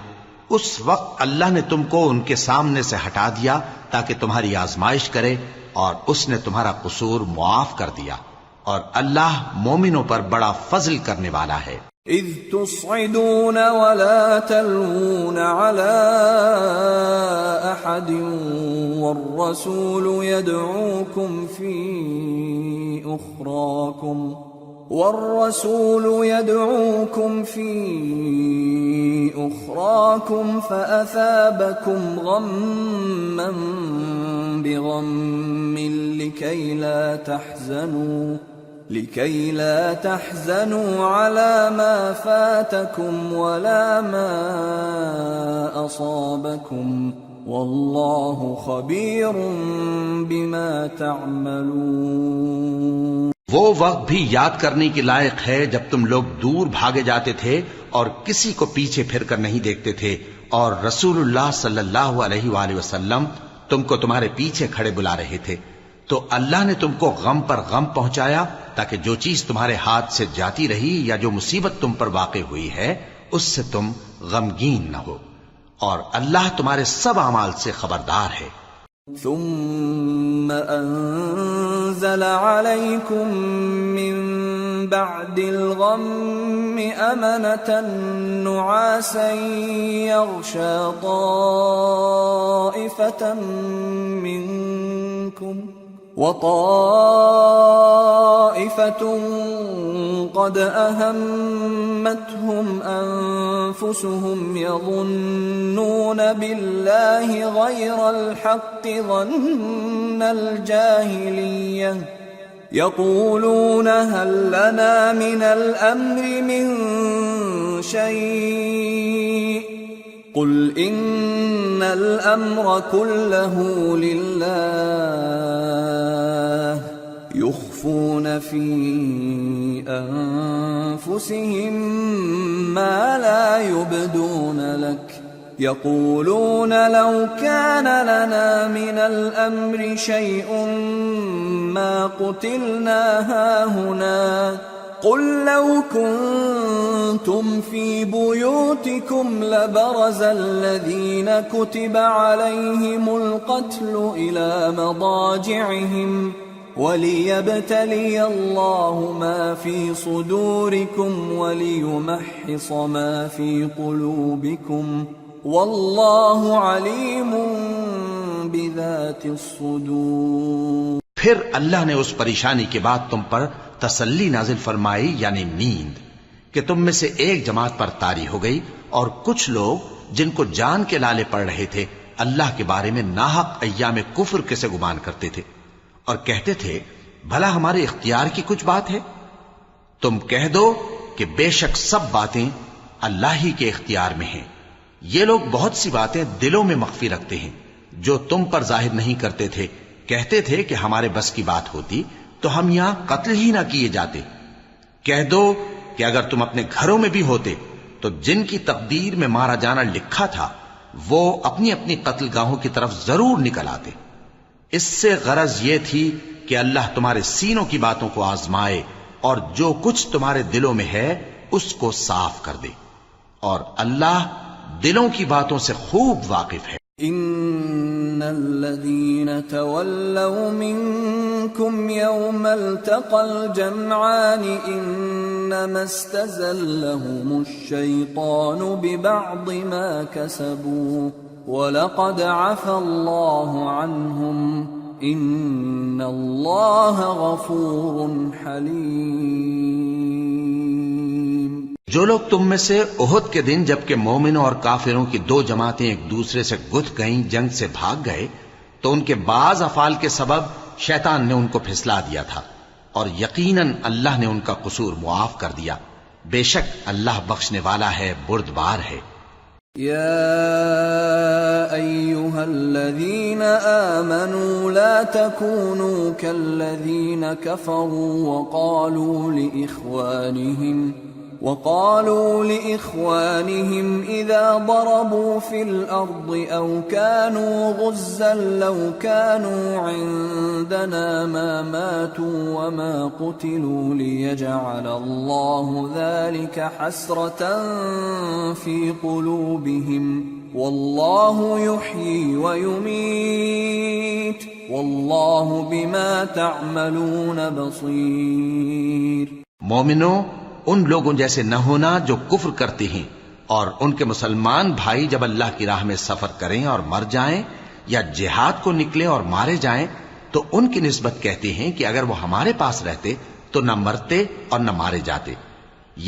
اس وقت اللہ نے تم کو ان کے سامنے سے ہٹا دیا تاکہ تمہاری آزمائش کرے، اور اس نے تمہارا قصور معاف کر دیا، اور اللہ مومنوں پر بڑا فضل کرنے والا ہے۔ اذ تصعدون ولا تلوون على احد والرسول يدعوكم في أخراكم فأثابكم غما بغم لكي لا تحزنوا على ما فاتكم ولا ما أصابكم والله خبير بما تعملون۔ وہ وقت بھی یاد کرنے کی لائق ہے جب تم لوگ دور بھاگے جاتے تھے اور کسی کو پیچھے پھر کر نہیں دیکھتے تھے، اور رسول اللہ صلی اللہ علیہ وآلہ وسلم تم کو تمہارے پیچھے کھڑے بلا رہے تھے، تو اللہ نے تم کو غم پر غم پہنچایا تاکہ جو چیز تمہارے ہاتھ سے جاتی رہی یا جو مصیبت تم پر واقع ہوئی ہے اس سے تم غمگین نہ ہو، اور اللہ تمہارے سب اعمال سے خبردار ہے۔ ثم أنزل عليكم من بعد الغم أمنة نعاسا يغشى طائفة منكم وطائفة قد أهمتهم أنفسهم يظنون بالله غير الحق ظن الجاهلية يقولون هل لنا من الأمر من شيء قل إن الأمر كله لله يخفون في أنفسهم ما لا يبدون لك يقولون لو كان لنا من الأمر شيء ما قتلنا هاهنا قل لو كنتم في بيوتكم لبرز الذين كتب عليهم القتل إلى مضاجعهم وليبتلي الله ما في صدوركم وليمحص ما في قلوبكم والله عليم بذات الصدور۔ پھر اللہ نے اس پریشانی کے بعد تم پر تسلی نازل فرمائی، یعنی نیند، کہ تم میں سے ایک جماعت پر طاری ہو گئی، اور کچھ لوگ جن کو جان کے لالے پڑ رہے تھے اللہ کے بارے میں ناحق ایام کفر کے سے گمان کرتے تھے اور کہتے تھے بھلا ہمارے اختیار کی کچھ بات ہے؟ تم کہہ دو کہ بے شک سب باتیں اللہ ہی کے اختیار میں ہیں۔ یہ لوگ بہت سی باتیں دلوں میں مخفی رکھتے ہیں جو تم پر ظاہر نہیں کرتے تھے۔ کہتے تھے کہ ہمارے بس کی بات ہوتی تو ہم یہاں قتل ہی نہ کیے جاتے۔ کہہ دو کہ اگر تم اپنے گھروں میں بھی ہوتے تو جن کی تقدیر میں مارا جانا لکھا تھا وہ اپنی اپنی قتل گاہوں کی طرف ضرور نکل آتے۔ اس سے غرض یہ تھی کہ اللہ تمہارے سینوں کی باتوں کو آزمائے اور جو کچھ تمہارے دلوں میں ہے اس کو صاف کر دے، اور اللہ دلوں کی باتوں سے خوب واقف ہے۔ ان الذين تولوا منكم يوم التقى الجمعان انما استزلهم الشيطان ببعض ما كسبوا ولقد عفى الله عنهم ان الله غفور حليم۔ جو لوگ تم میں سے احد کے دن جبکہ مومنوں اور کافروں کی دو جماعتیں ایک دوسرے سے گتھ گئیں، جنگ سے بھاگ گئے، تو ان کے بعض افعال کے سبب شیطان نے ان کو پھسلا دیا تھا، اور یقیناً اللہ نے ان کا قصور معاف کر دیا. بے شک اللہ بخشنے والا ہے، بردبار ہے. يا أيها الذين آمنوا لا تكونوا كالذين كفروا وقالوا لإخوانهم إذا ضربوا في الأرض أو كانوا غزا لو كانوا عندنا ما ماتوا وما قتلوا ليجعل الله ذلك حسرة في قلوبهم والله يحيي ويميت والله بما تعملون بصير. مومنو، ان لوگوں جیسے نہ ہونا جو کفر کرتے ہیں، اور ان کے مسلمان بھائی جب اللہ کی راہ میں سفر کریں اور مر جائیں یا جہاد کو نکلے اور مارے جائیں تو ان کی نسبت کہتے ہیں کہ اگر وہ ہمارے پاس رہتے تو نہ مرتے اور نہ مارے جاتے.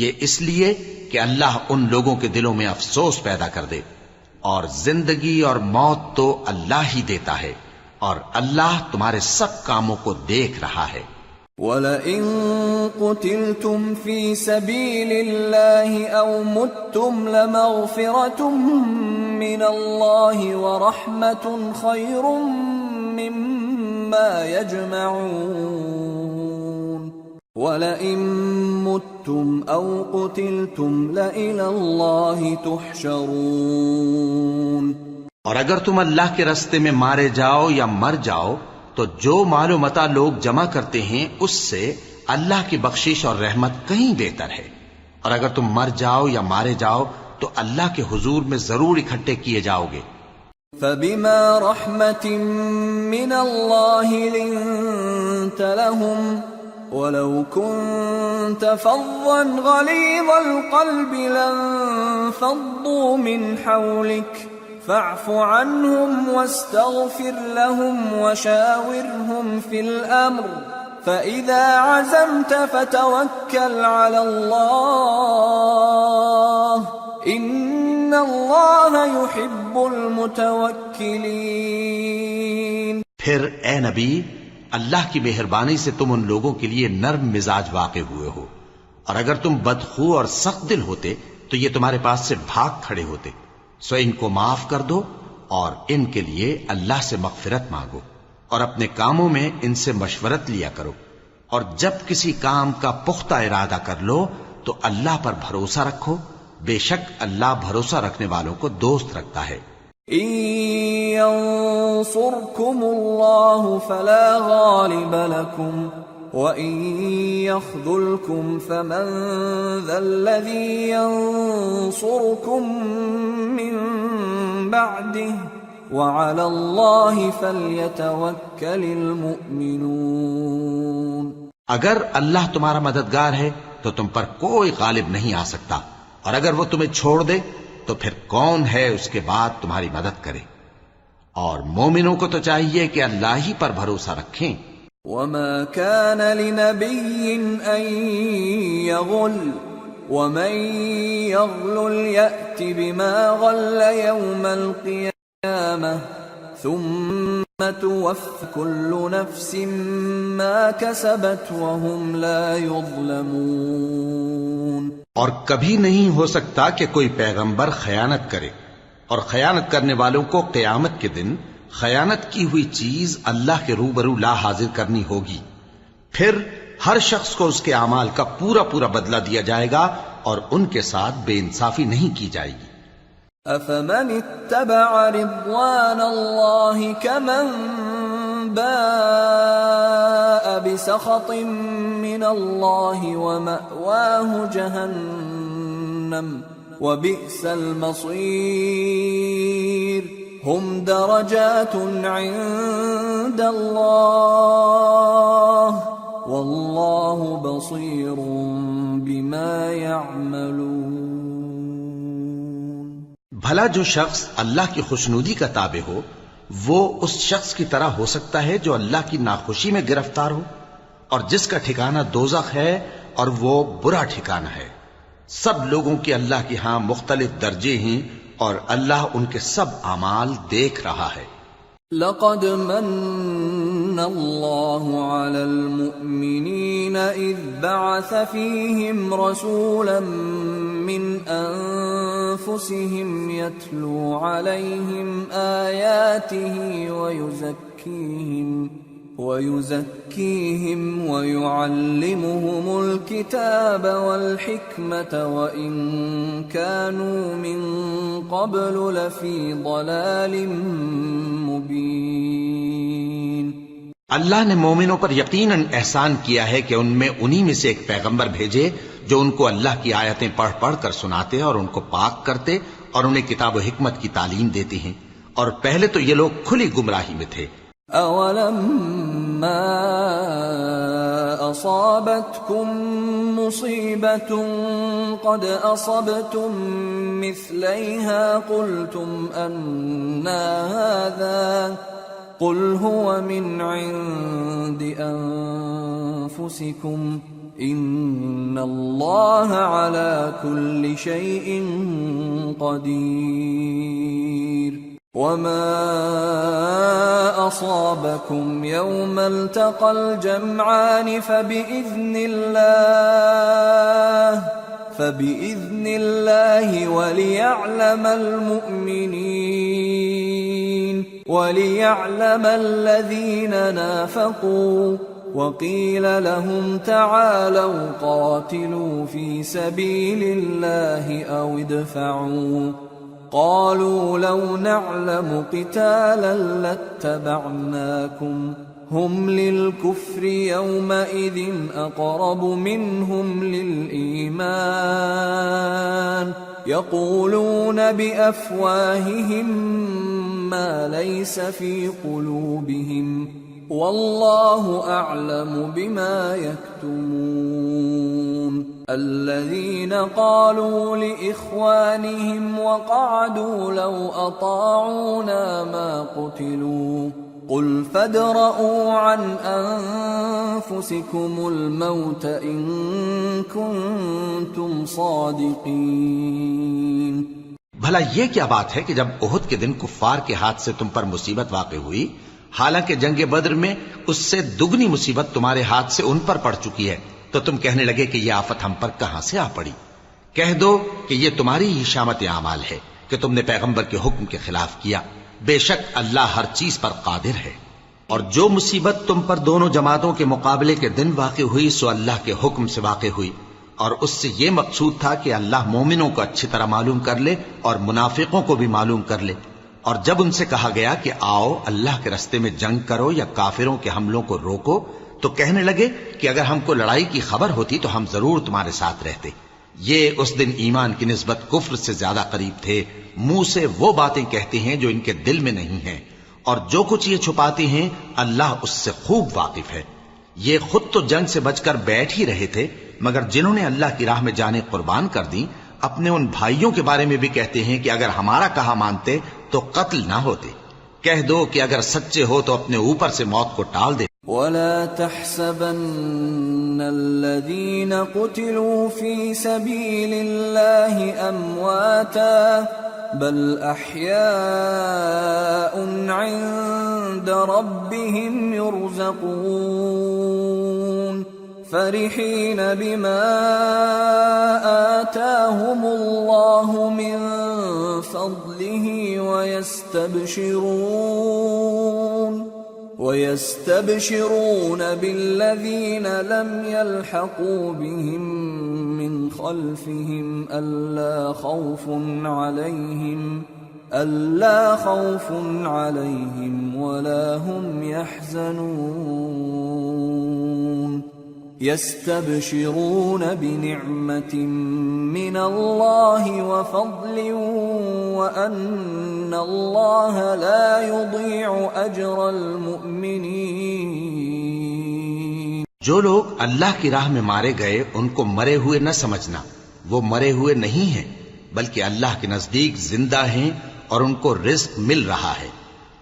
یہ اس لیے کہ اللہ ان لوگوں کے دلوں میں افسوس پیدا کر دے. اور زندگی اور موت تو اللہ ہی دیتا ہے، اور اللہ تمہارے سب کاموں کو دیکھ رہا ہے. وَلَئِن قُتِلْتُمْ فِي سَبِيلِ اللَّهِ أَوْ مُتُّمْ لَمَغْفِرَةٌ مِّنَ اللَّهِ وَرَحْمَةٌ خَيْرٌ مِّمَّا يَجْمَعُونَ. وَلَئِن مُتُّمْ أَوْ قُتِلْتُمْ لَإِلَى اللَّهِ تُحْشَرُونَ. اور اگر تم اللہ کے راستے میں مارے جاؤ یا مر جاؤ تو جو مال و متاع لوگ جمع کرتے ہیں اس سے اللہ کی بخشش اور رحمت کہیں بہتر ہے. اور اگر تم مر جاؤ یا مارے جاؤ تو اللہ کے حضور میں ضرور اکٹھے کیے جاؤ گے. فَبِمَا رَحْمَةٍ مِّنَ اللَّهِ لِنتَ لَهُمْ وَلَوْ كُنتَ فَظًّا غَلِيظَ الْقَلْبِ لَانفَضُّوا مِنْ حَوْلِكَ فاعف عنهم واستغفر لهم وشاورهم في الأمر فإذا عزمت فتوكل على الله إن الله يحب المتوكلين. پھر اے نبی، اللہ کی مہربانی سے تم ان لوگوں کے لیے نرم مزاج واقع ہوئے ہو، اور اگر تم بدخو اور سخت دل ہوتے تو یہ تمہارے پاس سے بھاگ کھڑے ہوتے. سو ان کو معاف کر دو اور ان کے لیے اللہ سے مغفرت مانگو، اور اپنے کاموں میں ان سے مشورت لیا کرو. اور جب کسی کام کا پختہ ارادہ کر لو تو اللہ پر بھروسہ رکھو، بے شک اللہ بھروسہ رکھنے والوں کو دوست رکھتا ہے. إن ينصركم الله فلا غالب لكم وَإِن يَخْذُلْكُمْ فَمَنْ ذَا الَّذِي يَنصُرُكُمْ مِنْ بَعْدِهِ وَعَلَى اللَّهِ فَلْيَتَوَكَّلِ الْمُؤْمِنُونَ. اگر اللہ تمہارا مددگار ہے تو تم پر کوئی غالب نہیں آ سکتا، اور اگر وہ تمہیں چھوڑ دے تو پھر کون ہے اس کے بعد تمہاری مدد کرے. اور مومنوں کو تو چاہیے کہ اللہ ہی پر بھروسہ رکھیں. وَمَا كَانَ لِنَبِيٍّ أَن يَغُلَّ وَمَن يَغْلُلْ يَأْتِ بِمَا غَلَّ يَوْمَ الْقِيَامَةِ ثُمَّ تُوَفَّى كُلُّ نَفْسٍ مَا كَسَبَتْ وَهُمْ لَا يُظْلَمُونَ. اور کبھی نہیں ہو سکتا کہ کوئی پیغمبر خیانت کرے، اور خیانت کرنے والوں کو قیامت کے دن خیانت کی ہوئی چیز اللہ کے روبرو لا حاضر کرنی ہوگی. پھر ہر شخص کو اس کے اعمال کا پورا پورا بدلہ دیا جائے گا، اور ان کے ساتھ بے انصافی نہیں کی جائے گی. أَفَمَنِ اتَّبَعَ رِضْوَانَ اللَّهِ كَمَنْ بَاءَ بِسَخَطٍ مِّنَ اللَّهِ وَمَأْوَاهُ جَهَنَّمُ وَبِئْسَ الْمَصِيرُ. هم درجات عند الله والله بصير بما يعملون. بھلا جو شخص اللہ کی خوشنودی کا تابع ہو وہ اس شخص کی طرح ہو سکتا ہے جو اللہ کی ناخوشی میں گرفتار ہو، اور جس کا ٹھکانہ دوزخ ہے اور وہ برا ٹھکانہ ہے. سب لوگوں کے اللہ کے ہاں مختلف درجے ہیں، اور اللہ ان کے سب اعمال دیکھ رہا ہے. لقد من الله على المؤمنين إذ بعث فيهم رسولا من أنفسهم يتلو عليهم آياته ويزكيهم ويعلمهم الكتاب والحكمة وإن كانوا من قبل لفي ضلال مبين. اللہ نے مومنوں پر یقیناً احسان کیا ہے کہ ان میں انہی میں سے ایک پیغمبر بھیجے جو ان کو اللہ کی آیتیں پڑھ پڑھ کر سناتے اور ان کو پاک کرتے اور انہیں کتاب و حکمت کی تعلیم دیتے ہیں، اور پہلے تو یہ لوگ کھلی گمراہی میں تھے. أَوَلَمَّا أَصَابَتْكُم مُّصِيبَةٌ قَدْ أَصَبْتُم مِّثْلَيْهَا قُلْتُمْ أَنَّىٰ هَٰذَا قُلْ هُوَ مِنْ عِندِ أَنفُسِكُمْ إِنَّ اللَّهَ عَلَىٰ كُلِّ شَيْءٍ قَدِيرٌ. وما أصابكم يوم التقى الجمعان فبإذن الله وليعلم الذين نافقوا وقيل لهم تعالوا قاتلوا في سبيل الله أو ادفعوا قالوا لو نعلم قتالا لاتبعناكم هم للكفر يومئذ أقرب منهم للإيمان يقولون بأفواههم ما ليس في قلوبهم والله أعلم بما يكتمون. الذين قالوا لإخوانهم وقعدوا لو أطاعونا ما قتلوا قل فادرءوا عن أنفسكم الموت إن كنتم صادقين. بھلا یہ کیا بات ہے کہ جب احد کے دن کفار کے ہاتھ سے تم پر مصیبت واقع ہوئی، حالانکہ جنگ بدر میں اس سے دگنی مصیبت تمہارے ہاتھ سے ان پر پڑ چکی ہے، تو تم کہنے لگے کہ یہ آفت ہم پر کہاں سے آ پڑی؟ کہہ دو کہ یہ تمہاری ہی شامت اعمال ہے کہ تم نے پیغمبر کے حکم کے خلاف کیا. بے شک اللہ ہر چیز پر قادر ہے. اور جو مصیبت تم پر دونوں جماعتوں کے مقابلے کے دن واقع ہوئی سو اللہ کے حکم سے واقع ہوئی، اور اس سے یہ مقصود تھا کہ اللہ مومنوں کو اچھی طرح معلوم کر لے اور منافقوں کو بھی معلوم کر لے. اور جب ان سے کہا گیا کہ آؤ اللہ کے رستے میں جنگ کرو یا کافروں کے حملوں کو روکو، تو کہنے لگے کہ اگر ہم کو لڑائی کی خبر ہوتی تو ہم ضرور تمہارے ساتھ رہتے. یہ اس دن ایمان کی نسبت کفر سے زیادہ قریب تھے. منہ سے وہ باتیں کہتے ہیں جو ان کے دل میں نہیں ہیں، اور جو کچھ یہ چھپاتے ہیں اللہ اس سے خوب واقف ہے. یہ خود تو جنگ سے بچ کر بیٹھ ہی رہے تھے، مگر جنہوں نے اللہ کی راہ میں جانیں قربان کر دیں اپنے ان بھائیوں کے بارے میں بھی کہتے ہیں کہ اگر ہمارا کہا مانتے تو قتل نہ ہوتے. کہہ دو کہ اگر سچے ہو تو اپنے اوپر سے موت کو ٹال دے. ولا تحسبن الذين قتلوا في سبيل الله أمواتا بل أحياء عند ربهم يرزقون فرحين بما آتاهم الله من فضله ويستبشرون بالذين لم يلحقوا بهم من خلفهم ألا خوف عليهم ولا هم يحزنون. يستبشرون بنعمة من الله وفضل وأن الله لا يضيع أجر المؤمنين. جو لوگ اللہ کی راہ میں مارے گئے ان کو مرے ہوئے نہ سمجھنا، وہ مرے ہوئے نہیں ہیں بلکہ اللہ کے نزدیک زندہ ہیں اور ان کو رزق مل رہا ہے.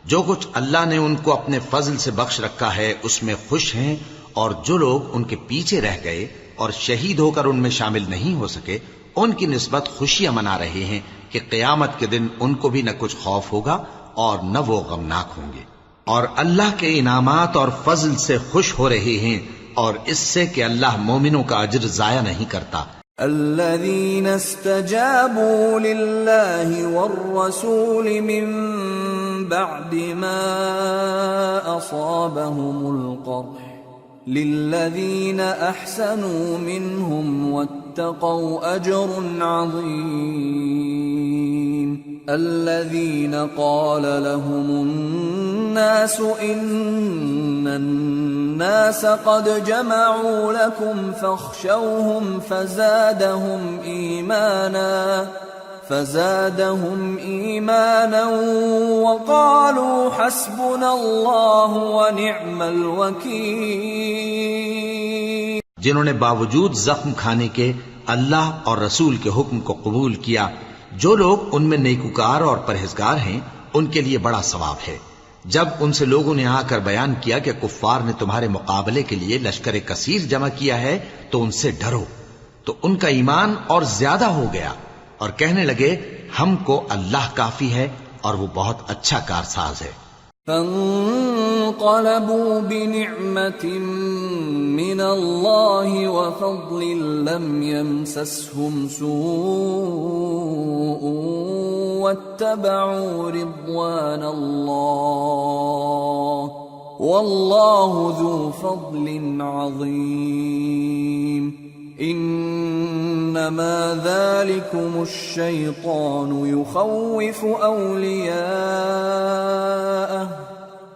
جو کچھ اللہ نے ان کو اپنے فضل سے بخش رکھا ہے اس میں خوش ہیں، اور جو لوگ ان کے پیچھے رہ گئے اور شہید ہو کر ان میں شامل نہیں ہو سکے ان کی نسبت خوشیاں منا رہے ہیں کہ قیامت کے دن ان کو بھی نہ کچھ خوف ہوگا اور نہ وہ غمناک ہوں گے. اور اللہ کے انعامات اور فضل سے خوش ہو رہے ہیں اور اس سے کہ اللہ مومنوں کا اجر ضائع نہیں کرتا. الذين استجابوا لله والرسول من بعد ما أصابهم القرح للذين أحسنوا منهم واتقوا أجر عظيم. الذين قال لهم الناس إن الناس قد جمعوا لكم فاخشوهم فزادهم إيمانا وقالوا حسبنا الله ونعم الوكيل. جنہوں نے باوجود زخم کھانے کے اللہ اور رسول کے حکم کو قبول کیا، جو لوگ ان میں نیکوکار اور پرہیزگار ہیں ان کے لیے بڑا ثواب ہے. جب ان سے لوگوں نے آ کر بیان کیا کہ کفار نے تمہارے مقابلے کے لیے لشکر کثیر جمع کیا ہے تو ان سے ڈرو، تو ان کا ایمان اور زیادہ ہو گیا اور کہنے لگے ہم کو اللہ کافی ہے اور وہ بہت اچھا کارساز ہے. فانقلبوا بنعمة من الله وفضل لم يمسسهم سوء واتبعوا رضوان الله والله ذو فضل عظيم. انما ذلكم الشيطان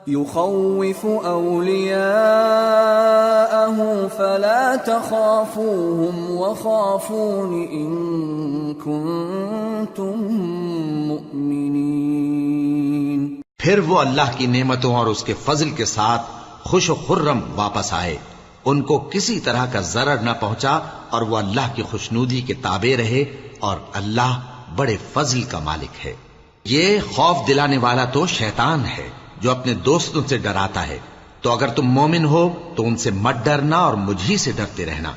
يخوف أولياءه فلا تخافوهم وخافون إن كنتم مؤمنين. پھر وہ اللہ کی نعمتوں اور اس کے فضل کے ساتھ خوش و خرم واپس آئے، ان کو کسی طرح کا ضرر نہ پہنچا اور وہ اللہ کی خوشنودی کے تابع رہے اور اللہ بڑے فضل کا مالک ہے. یہ خوف دلانے والا تو شیطان ہے جو اپنے دوستوں سے ڈراتا ہے، تو اگر تم مومن ہو تو ان سے مت ڈرنا اور مجھ ہی سے ڈرتے رہنا.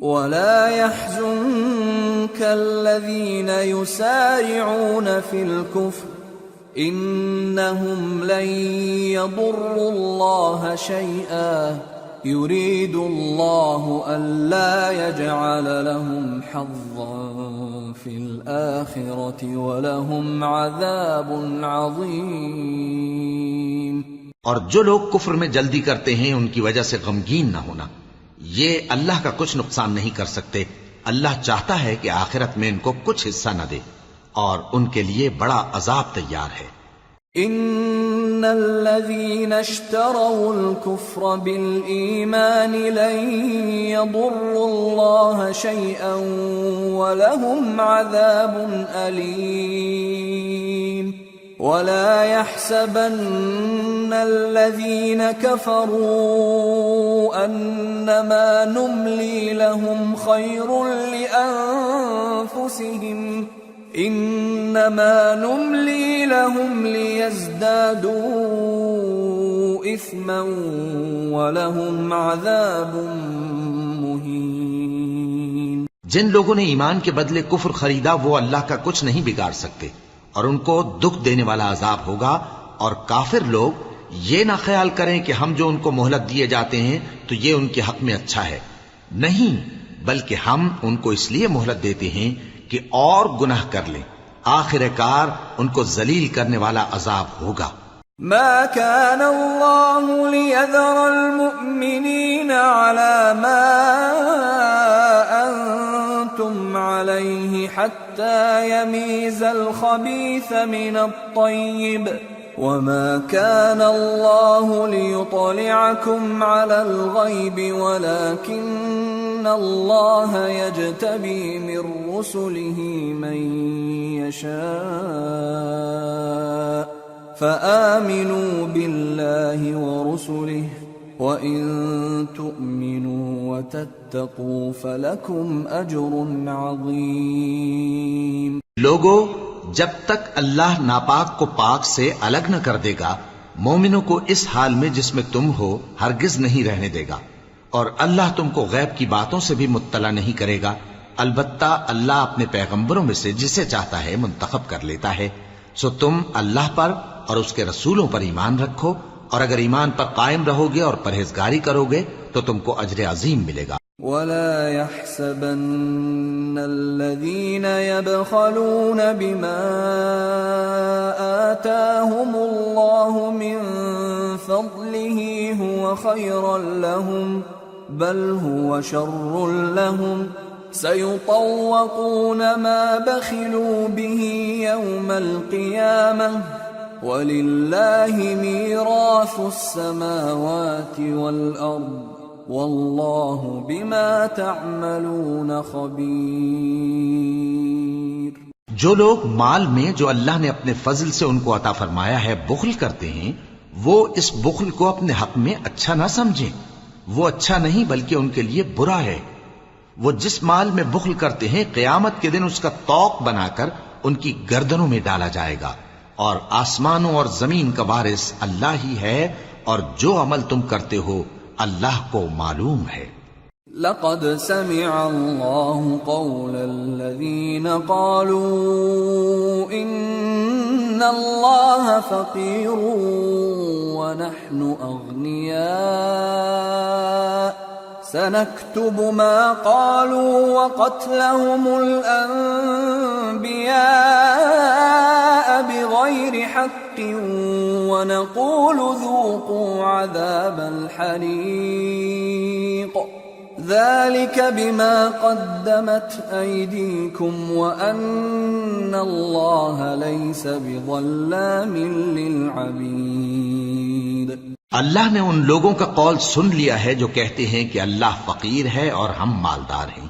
وَلَا يَحْزُنكَ الَّذِينَ يُسَارِعُونَ فِي الْكُفْرِ إِنَّهُمْ لَن يَضُرُّوا اللَّهَ شَيْئًا يُرِيدُ اللَّهُ أَلَّا يَجْعَلَ لَهُمْ حَظًّا فِي الْآخِرَةِ وَلَهُمْ عَذَابٌ عَظِيمٌ. اور جو لوگ کفر میں جلدی کرتے ہیں ان کی وجہ سے غمگین نہ ہونا، یہ اللہ کا کچھ نقصان نہیں کر سکتے. اللہ چاہتا ہے کہ آخرت میں ان کو کچھ حصہ نہ دے اور ان کے لیے بڑا عذاب تیار ہے. ان الذين اشتروا الكفر بالإيمان لن يضروا الله شيئا ولهم عذاب أليم. ولا يحسبن الذين كفروا أنما نملي لهم خير لأنفسهم إنما نملي لهم ليزدادوا إثما ولهم عذاب مهين. جن لوگوں نے ایمان کے بدلے کفر خریدا وہ اللہ کا کچھ نہیں بگاڑ سکتے اور ان کو دکھ دینے والا عذاب ہوگا. اور کافر لوگ یہ نہ خیال کریں کہ ہم جو ان کو مہلت دیے جاتے ہیں تو یہ ان کے حق میں اچھا ہے، نہیں، بلکہ ہم ان کو اس لیے مہلت دیتے ہیں کہ اور گناہ کر لیں، آخر کار ان کو ذلیل کرنے والا عذاب ہوگا. ما كان الله ليذر المؤمنين على ما أنتم عليه حتى يميز الخبيث من الطيب وما كان الله ليطلعكم على الغيب ولكن الله يجتبي من رسله من يشاء فآمنوا بالله ورسله وإن تؤمنوا وتتقوا فلكم أجر عظيم. لوگو، جب تک اللہ ناپاک کو پاک سے الگ نہ کر دے گا مومنوں کو اس حال میں جس میں تم ہو ہرگز نہیں رہنے دے گا، اور اللہ تم کو غیب کی باتوں سے بھی مطلع نہیں کرے گا. البتہ اللہ اپنے پیغمبروں میں سے جسے چاہتا ہے منتخب کر لیتا ہے. سو تم اللہ پر اور اس کے رسولوں پر ایمان رکھو اور اگر ایمان پر قائم رہو گے اور پرہیزگاری کرو گے تو تم کو اجر عظیم ملے گا۔ ولا يحسبن الذين يبخلون بما آتاهم الله من فضله هو خيرا لهم بل هو شر لهم سيطوقون ما بخلوا به يوم القيامة وَلِلَّهِ مِيرَاثُ السَّمَاوَاتِ وَالْأَرْضِ وَاللَّهُ بِمَا تَعْمَلُونَ خَبِيرٌ۔ جو لوگ مال میں جو اللہ نے اپنے فضل سے ان کو عطا فرمایا ہے بخل کرتے ہیں، وہ اس بخل کو اپنے حق میں اچھا نہ سمجھیں، وہ اچھا نہیں بلکہ ان کے لیے برا ہے۔ وہ جس مال میں بخل کرتے ہیں قیامت کے دن اس کا طوق بنا کر ان کی گردنوں میں ڈالا جائے گا، اور آسمانوں اور زمین کا وارث اللہ ہی ہے، اور جو عمل تم کرتے ہو اللہ کو معلوم ہے۔ لقد سمع الله قول الذين قالوا إن الله فقير ونحن أغنياء سنكتب ما قالوا وقتلهم الأنبياء بغير حق ونقول ذوقوا عذاب الحريق ذلك بما قدمت أيديكم وأن الله ليس بظلام للعبيد۔ اللہ نے ان لوگوں کا قول سن لیا ہے جو کہتے ہیں کہ اللہ فقیر ہے اور ہم مالدار ہیں۔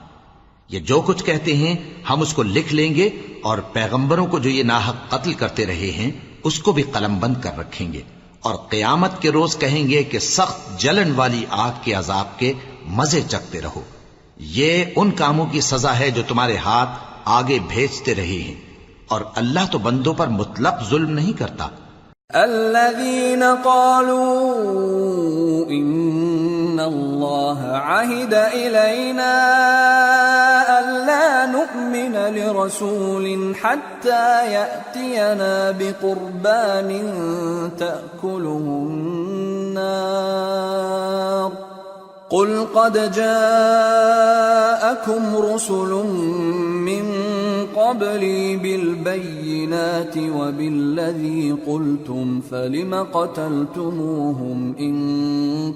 یہ جو کچھ کہتے ہیں ہم اس کو لکھ لیں گے، اور پیغمبروں کو جو یہ ناحق قتل کرتے رہے ہیں اس کو بھی قلم بند کر رکھیں گے، اور قیامت کے روز کہیں گے کہ سخت جلن والی آگ کے عذاب کے مزے چکھتے رہو۔ یہ ان کاموں کی سزا ہے جو تمہارے ہاتھ آگے بھیجتے رہے ہیں، اور اللہ تو بندوں پر مطلق ظلم نہیں کرتا۔ الذين قالوا إن الله عهد إلينا ألا نؤمن لرسول حتى يأتينا بقربان تأكله النار قل قد جاءكم رسل من قبلي بالبينات وبالذي قلتم فلم قتلتموهم إن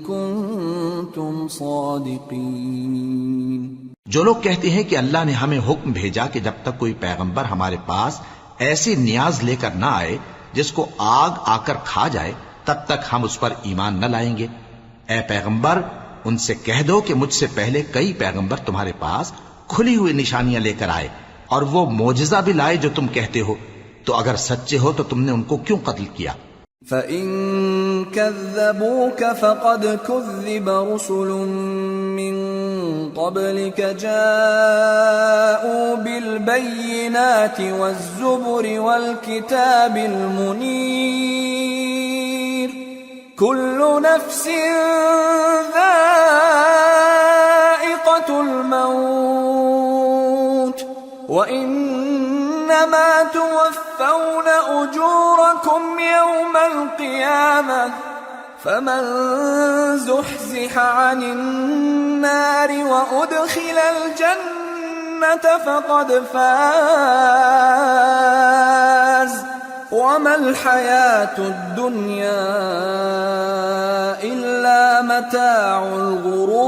كنتم صادقين۔ جو لوگ کہتے ہیں کہ اللہ نے ہمیں حکم بھیجا کہ جب تک کوئی پیغمبر ہمارے پاس ایسی نیاز لے کر نہ آئے جس کو آگ آ کر کھا جائے تب تک ہم اس پر ایمان نہ لائیں گے۔ اے پیغمبر ان سے کہہ دو کہ مجھ سے پہلے کئی پیغمبر تمہارے پاس کھلی ہوئی نشانیاں لے کر آئے اور وہ معجزہ بھی لائے جو تم کہتے ہو، تو اگر سچے ہو تو تم نے ان کو کیوں قتل کیا؟ فَإِن كَذَّبُوكَ فَقَدْ كُذِّبَ رُسُلٌ مِّن قَبْلِكَ جَاءُوا بِالْبَيِّنَاتِ وَالزُّبُرِ وَالْكِتَابِ الْمُنِيرِ كُلُّ نَفْسٍ ذَائِقَةُ الْمَوْتِ وَإِنَّمَا تُوَفَّوْنَ أُجُورَكُمْ يَوْمَ الْقِيَامَةِ فَمَنْ زُحْزِحَ عَنِ النَّارِ وَأُدْخِلَ الْجَنَّةَ فَقَدْ فَازَ وَمَا الْحَيَاةُ الدُّنْيَا إِلَّا مَتَاعُ الْغُرُورِ۔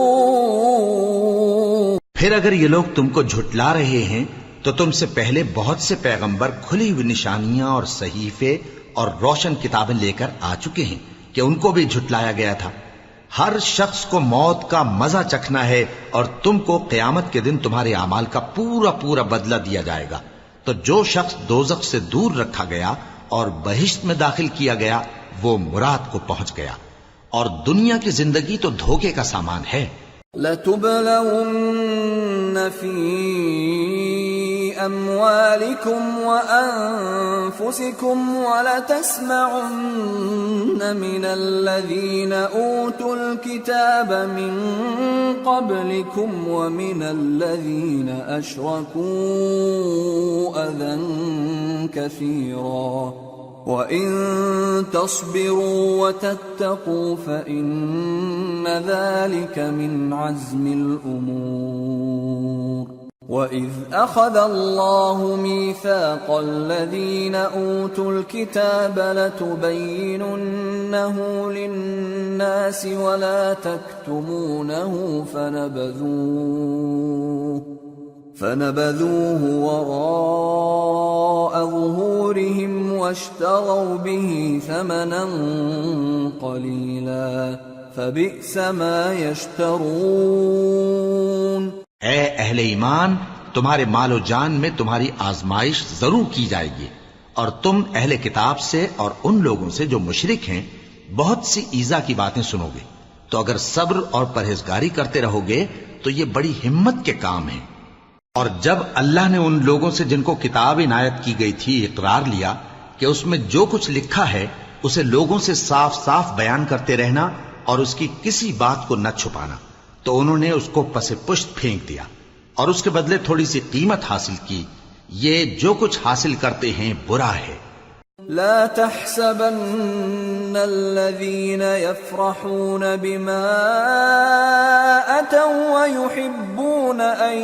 پھر اگر یہ لوگ تم کو جھٹلا رہے ہیں تو تم سے پہلے بہت سے پیغمبر کھلی ہوئی نشانیاں اور صحیفے اور روشن کتابیں لے کر آ چکے ہیں کہ ان کو بھی جھٹلایا گیا تھا۔ ہر شخص کو موت کا مزہ چکھنا ہے، اور تم کو قیامت کے دن تمہارے اعمال کا پورا پورا بدلہ دیا جائے گا۔ تو جو شخص دوزخ سے دور رکھا گیا اور بہشت میں داخل کیا گیا وہ مراد کو پہنچ گیا، اور دنیا کی زندگی تو دھوکے کا سامان ہے۔ لَتُبْلَوُنَّ فِي أَمْوَالِكُمْ وَأَنفُسِكُمْ وَلَتَسْمَعُنَّ مِنَ الَّذِينَ أُوتُوا الْكِتَابَ مِنْ قَبْلِكُمْ وَمِنَ الَّذِينَ أَشْرَكُوا أَذًى كَثِيرًا وَإِن تَصْبِرُوا وَتَتَّقُوا فَإِنَّ ذَلِكَ مِنْ عَزْمِ الْأُمُورِ وَإِذْ أَخَذَ اللَّهُ مِيثَاقَ الَّذِينَ أُوتُوا الْكِتَابَ لَتُبَيِّنُنَّهُ لِلنَّاسِ وَلَا تَكْتُمُونَهُ فنبذوه وراء ظهورهم واشتروا به ثمنا قليلا فبئس ما يشترون۔ اے اہل ایمان، تمہارے مال و جان میں تمہاری آزمائش ضرور کی جائے گی، اور تم اہل کتاب سے اور ان لوگوں سے جو مشرک ہیں بہت سی ایذا کی باتیں سنو گے، تو اگر صبر اور پرہیزگاری کرتے رہو گے تو یہ بڑی ہمت کے کام ہیں۔ اور جب اللہ نے ان لوگوں سے جن کو کتاب عنایت کی گئی تھی اقرار لیا کہ اس میں جو کچھ لکھا ہے اسے لوگوں سے صاف صاف بیان کرتے رہنا اور اس کی کسی بات کو نہ چھپانا، تو انہوں نے اس کو پس پشت پھینک دیا اور اس کے بدلے تھوڑی سی قیمت حاصل کی۔ یہ جو کچھ حاصل کرتے ہیں برا ہے۔ لا تحسبن الذين يفرحون بما أتوا ويحبون أن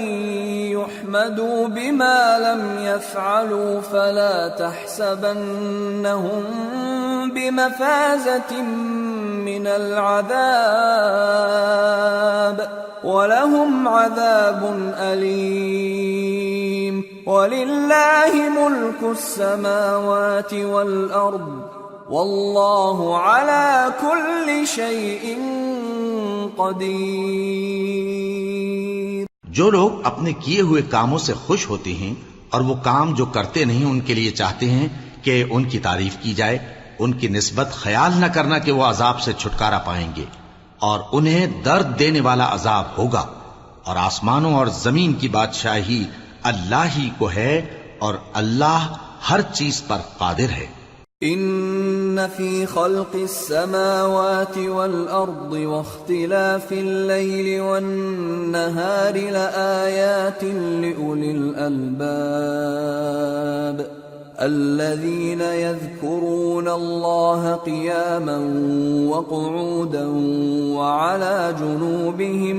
يحمدوا بما لم يفعلوا فلا تحسبنهم بمفازة من العذاب ولهم عذاب أليم ولله ملك السماوات والأرض والله على كل شيء قدير۔ جو لوگ اپنے کیے ہوئے کاموں سے خوش ہوتے ہیں اور وہ کام جو کرتے نہیں ان کے لیے چاہتے ہیں کہ ان کی تعریف کی جائے، ان کی نسبت خیال نہ کرنا کہ وہ عذاب سے چھٹکارا پائیں گے، اور انہیں درد دینے والا عذاب ہوگا۔ اور آسمانوں اور زمین کی بادشاہی اللہ ہی کو ہے اور اللہ ہر چیز پر قادر ہے۔ ان فی خلق السماوات والارض واختلاف الليل والنهار لآیات لأولی الالباب الذين يذكرون الله قياما وقعودا وعلى جنوبهم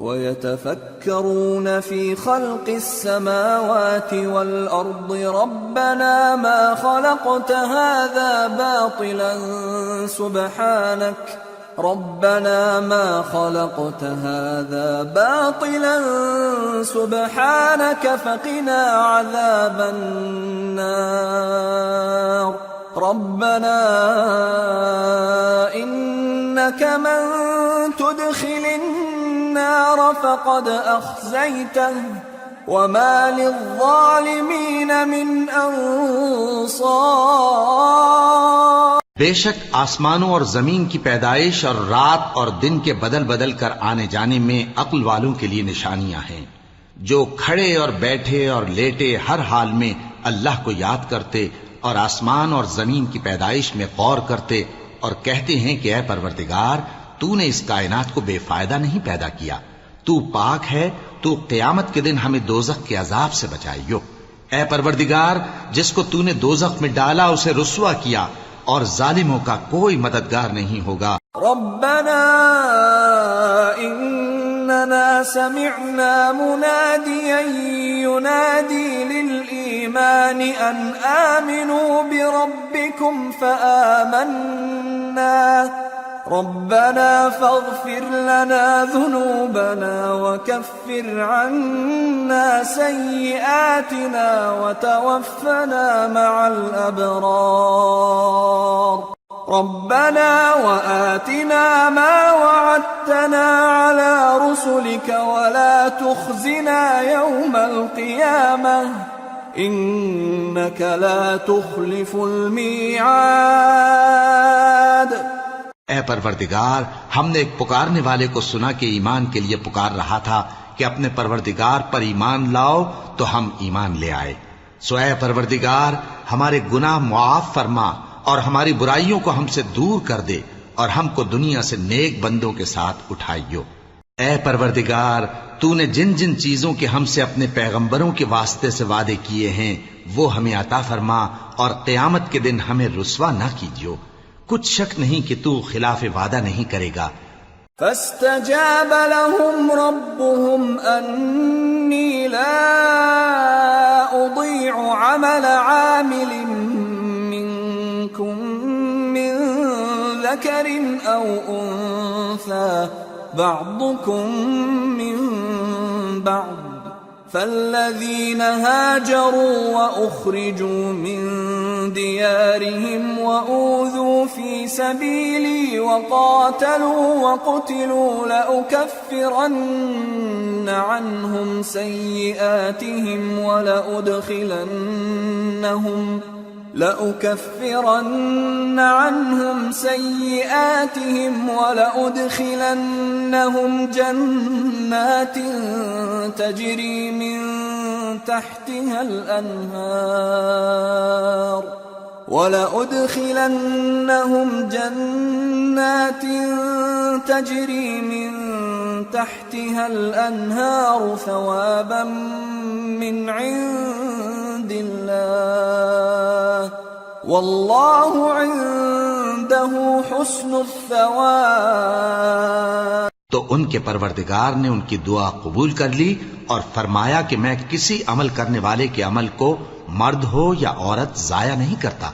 ويتفكرون في خلق السماوات والأرض ربنا ما خلقت هذا باطلا سبحانك فقنا عذاب النار ربنا إنك من تدخل النار فقد أخزيته وما للظالمين من أنصار۔ بے شک آسمانوں اور زمین کی پیدائش اور رات اور دن کے بدل بدل کر آنے جانے میں عقل والوں کے لیے نشانیاں ہیں، جو کھڑے اور بیٹھے اور لیٹے ہر حال میں اللہ کو یاد کرتے اور آسمان اور زمین کی پیدائش میں غور کرتے اور کہتے ہیں کہ اے پروردگار، تو نے اس کائنات کو بے فائدہ نہیں پیدا کیا، تو پاک ہے، تو قیامت کے دن ہمیں دوزخ کے عذاب سے بچائیو۔ اے پروردگار، جس کو تو نے دوزخ میں ڈالا اسے رسوا کیا، اور ظالموں کا کوئی مددگار نہیں ہوگا۔ ربنا اننا سمعنا مناديا ينادي للإيمان ان آمنوا بربكم فآمنا ربنا فاغفر لنا ذنوبنا وكفر عنا سيئاتنا وتوفنا مع الأبرار ربنا وآتنا ما وعدتنا على رسلك ولا تخزنا يوم القيامة إنك لا تخلف الميعاد۔ اے پروردگار، ہم نے ایک پکارنے والے کو سنا کہ ایمان کے لیے پکار رہا تھا کہ اپنے پروردگار پر ایمان لاؤ، تو ہم ایمان لے آئے۔ سو اے پروردگار، ہمارے گناہ معاف فرما اور ہماری برائیوں کو ہم سے دور کر دے، اور ہم کو دنیا سے نیک بندوں کے ساتھ اٹھائیو۔ اے پروردگار، تو نے جن جن چیزوں کے ہم سے اپنے پیغمبروں کے واسطے سے وعدے کیے ہیں وہ ہمیں عطا فرما، اور قیامت کے دن ہمیں رسوا نہ کیجیو۔ کچھ شک نہیں کہ تو خلاف وعدہ نہیں کرے گا۔ فاستجاب لهم ربهم أني لا أضيع عمل عامل منكم من ذكر أو أنثى بعضكم من بعض، فالذين هاجروا وأخرجوا من ديارهم وأوذوا في سبيلي وقاتلوا وقتلوا لأكفرن عنهم سيئاتهم ولأدخلنهم جنات تجري من تحتها الأنهار ثوابا من عند الله والله عنده حسن الثواب۔ تو ان کے پروردگار نے ان کی دعا قبول کر لی اور فرمایا کہ میں کسی عمل کرنے والے کے عمل کو مرد ہو یا عورت ضائع نہیں کرتا۔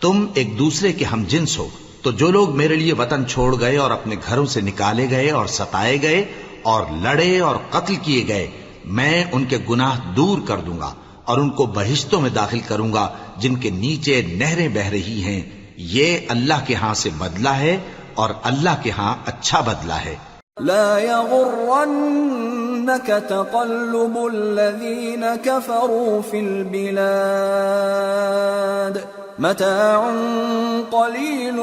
تم ایک دوسرے کے ہم جنس ہو، تو جو لوگ میرے لیے وطن چھوڑ گئے اور اپنے گھروں سے نکالے گئے اور ستائے گئے اور لڑے اور قتل کیے گئے، میں ان کے گناہ دور کر دوں گا اور ان کو بہشتوں میں داخل کروں گا جن کے نیچے نہریں بہہ رہی ہیں۔ یہ اللہ کے ہاں سے بدلہ ہے اور اللہ کے ہاں اچھا بدلہ ہے۔ لا يغرنك تقلب الذين كفروا في البلاد متاع قليل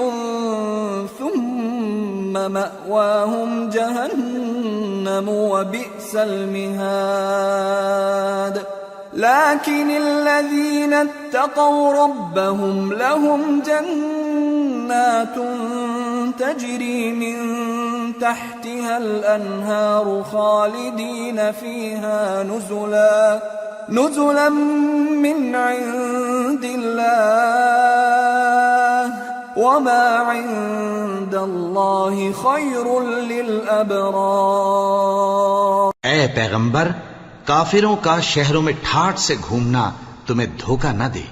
ثم مأواهم جهنم وبئس المهاد لكن الذين اتقوا ربهم لهم جنات تجري من تحتها الأنهار خالدين فيها نزلا من عند الله وما عند الله خير للأبرار۔ اے پیغمبر، کافروں کا شہروں میں ٹھاٹھ سے گھومنا تمہیں دھوکہ نہ دے،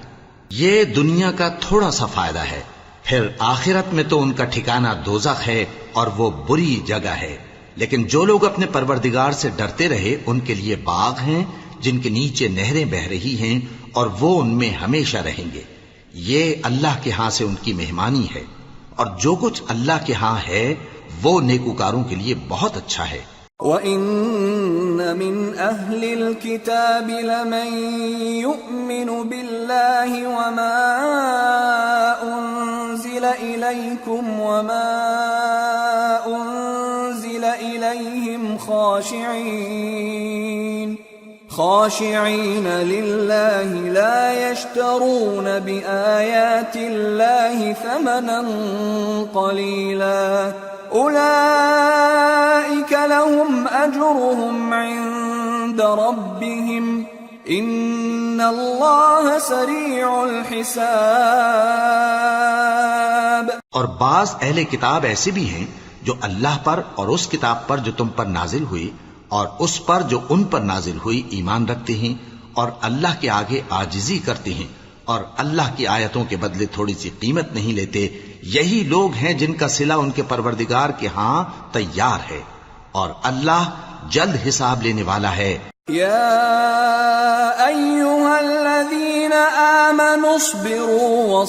یہ دنیا کا تھوڑا سا فائدہ ہے، پھر آخرت میں تو ان کا ٹھکانہ دوزخ ہے اور وہ بری جگہ ہے۔ لیکن جو لوگ اپنے پروردگار سے ڈرتے رہے ان کے لیے باغ ہیں جن کے نیچے نہریں بہہ رہی ہیں اور وہ ان میں ہمیشہ رہیں گے۔ یہ اللہ کے ہاں سے ان کی مہمانی ہے، اور جو کچھ اللہ کے ہاں ہے وہ نیکوکاروں کے لیے بہت اچھا ہے۔ وَإِنَّ مِنْ أَهْلِ الْكِتَابِ لَمَنْ يُؤْمِنُ بِاللَّهِ وَمَا أُنْزِلَ إِلَيْكُمْ وَمَا أُنْزِلَ إِلَيْهِمْ خاشعين لله لا يشترون بآيات الله ثمنا قليلا أولئك لهم أجرهم عند ربهم إن الله سريع الحساب۔ اور بعض اہل کتاب ایسے بھی ہیں جو اللہ پر اور اس کتاب پر جو تم پر نازل ہوئی اور اس پر جو ان پر نازل ہوئی ایمان رکھتے ہیں اور اللہ کے آگے عاجزی کرتے ہیں اور اللہ کی آیتوں کے بدلے تھوڑی سی قیمت نہیں لیتے۔ یہی لوگ ہیں جن کا صلہ ان کے پروردگار کے ہاں تیار ہے، اور اللہ جلد حساب لینے والا ہے۔ یا ایھا الذین آمنوا اصبروا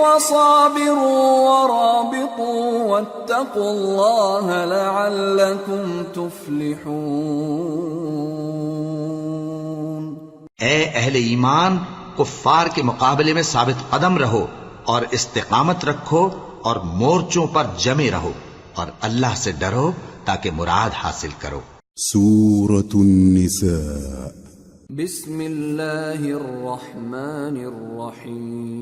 وصابروا ورابطوا واتقوا اللہ لعلکم تفلحون۔ اے اہل ایمان، کفار کے مقابلے میں ثابت قدم رہو اور استقامت رکھو اور مورچوں پر جمے رہو، اور اللہ سے ڈرو تاکہ مراد حاصل کرو۔ سورة النساء۔ بسم اللہ الرحمن الرحیم۔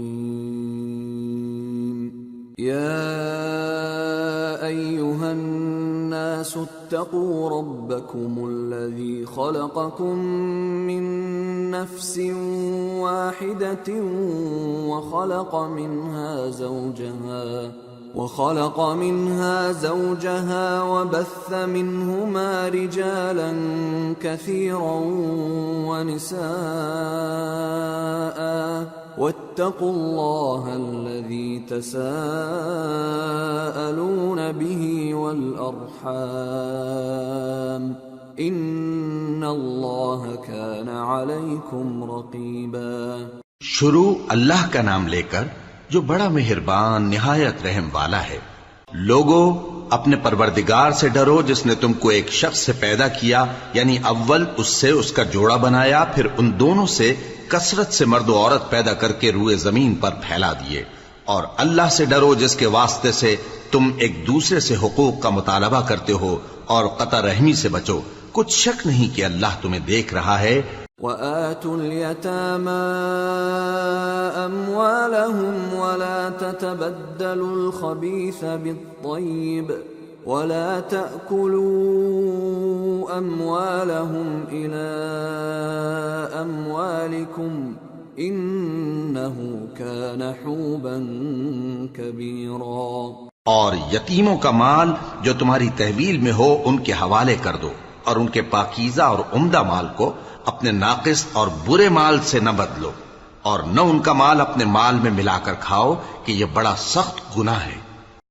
يا أيها الناس اتقوا ربكم الذي خلقكم من نفس واحدة وخلق منها زوجها وبث منهما رجالا كثيرا ونساء واتقوا الله الذي تساءلون به والأرحام ان اللہ کان علیکم رقیبا۔ شروع اللہ کا نام لے کر جو بڑا مہربان نہایت رحم والا ہے۔ لوگو اپنے پروردگار سے ڈرو جس نے تم کو ایک شخص سے پیدا کیا، یعنی اول اس سے اس کا جوڑا بنایا، پھر ان دونوں سے کثرت سے مرد و عورت پیدا کر کے روئے زمین پر پھیلا دیے، اور اللہ سے ڈرو جس کے واسطے سے تم ایک دوسرے سے حقوق کا مطالبہ کرتے ہو، اور قطع رحمی سے بچو، کچھ شک نہیں کہ اللہ تمہیں دیکھ رہا ہے۔ وَآتُوا الْيَتَامَى أَمْوَالَهُمْ وَلَا تَتَبَدَّلُوا الْخَبِيثَ بِالطَّيِّبِ وَلَا تَأْكُلُوا أَمْوَالَهُمْ إِلَىٰ أَمْوَالِكُمْ إِنَّهُ كَانَ حُوبًا كَبِيرًا۔ اور یتیموں کا مال جو تمہاری تحویل میں ہو ان کے حوالے کر دو، اور ان کے پاکیزہ اور عمدہ مال کو اپنے ناقص اور برے مال سے نہ بدلو، اور نہ ان کا مال اپنے مال میں ملا کر کھاؤ کہ یہ بڑا سخت گناہ ہے۔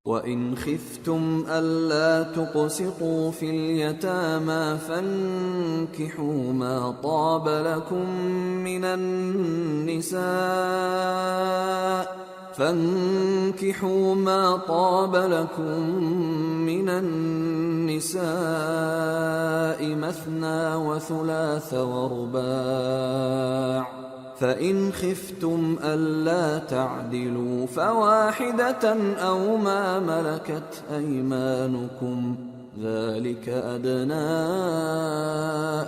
وَإِنْ خِفْتُمْ أَلَّا تُقْسِطُوا فِي الْيَتَامَى فَانكِحُوا مَا طَابَ لَكُم من النساء مثنى وثلاث ورباع فإن خفتم ألا تعدلوا فواحدة أو ما ملكت أيمانكم ذلك أدنى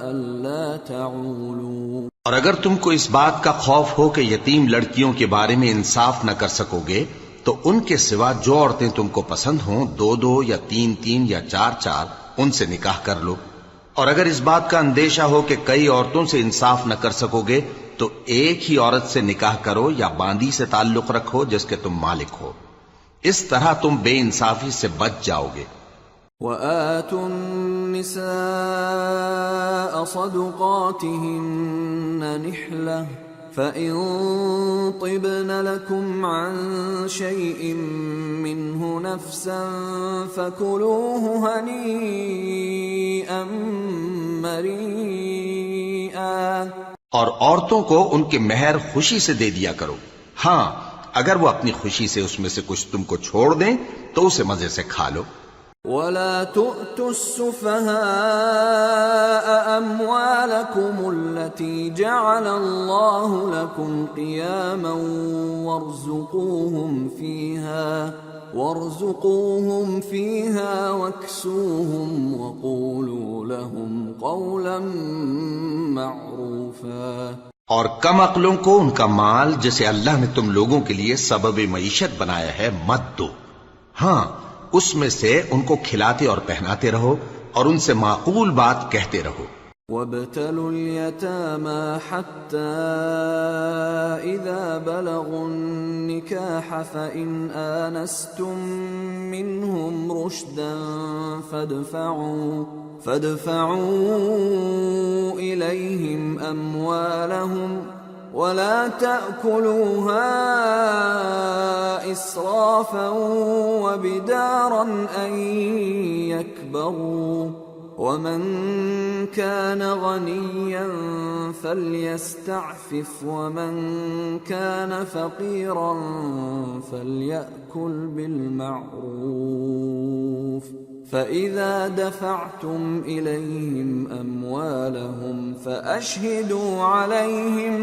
ألا تعولوا۔ اور اگر تم کو اس بات کا خوف ہو کہ یتیم لڑکیوں کے بارے میں انصاف نہ کر سکو گے تو ان کے سوا جو عورتیں تم کو پسند ہوں، 2 یا 3 یا 4 ان سے نکاح کر لو۔ اور اگر اس بات کا اندیشہ ہو کہ کئی عورتوں سے انصاف نہ کر سکو گے تو ایک ہی عورت سے نکاح کرو یا باندی سے تعلق رکھو جس کے تم مالک ہو، اس طرح تم بے انصافی سے بچ جاؤ گے۔ وَآتُوا النِّسَاءَ صَدُقَاتِهِنَّ نِحْلَةً فَإِن طِبْنَ لَكُمْ عَن شَيْءٍ مِّنْهُ نَفْسًا فَكُلُوهُ هَنِيئًا مَّرِيئًا۔ اور عورتوں کو ان کے مہر خوشی سے دے دیا کرو، ہاں اگر وہ اپنی خوشی سے اس میں سے کچھ تم کو چھوڑ دیں تو اسے مزے سے کھا لو۔ وَلَا تُؤْتُوا السُّفَهَاءَ أَمْوَالَكُمُ الَّتِي جَعَلَ اللَّهُ لَكُمْ قِيَامًا وَارْزُقُوهُمْ فِيهَا وَاكْسُوهُمْ وَقُولُوا لَهُمْ قَوْلًا مَّعْرُوفًا۔ اور کم عقلوں کو ان کا مال جسے اللہ نے تم لوگوں کے لیے سبب معیشت بنایا ہے مت دو، ہاں اس میں سے ان کو کھلاتے اور پہناتے رہو اور ان سے معقول بات کہتے رہو۔ وَابْتَلُوا الْيَتَامَى حَتَّى إِذَا بَلَغُوا النِّكَاحَ فَإِنْ آنَسْتُم مِّنْهُمْ رُشْدًا فَادْفَعُوا إِلَيْهِمْ أَمْوَالَهُمْ وَلَا تَأْكُلُوهَا إِسْرَافًا وَبِدَارًا أَن يَكْبَرُوا وَمَن كَانَ غَنِيًّا فَلْيَسْتَعْفِفْ وَمَن كَانَ فَقِيرًا فَلْيَأْكُلْ بِالْمَعْرُوفِ فَإِذَا دَفَعْتُمْ إِلَيْهِمْ أَمْوَالَهُمْ فَأَشْهِدُوا عَلَيْهِمْ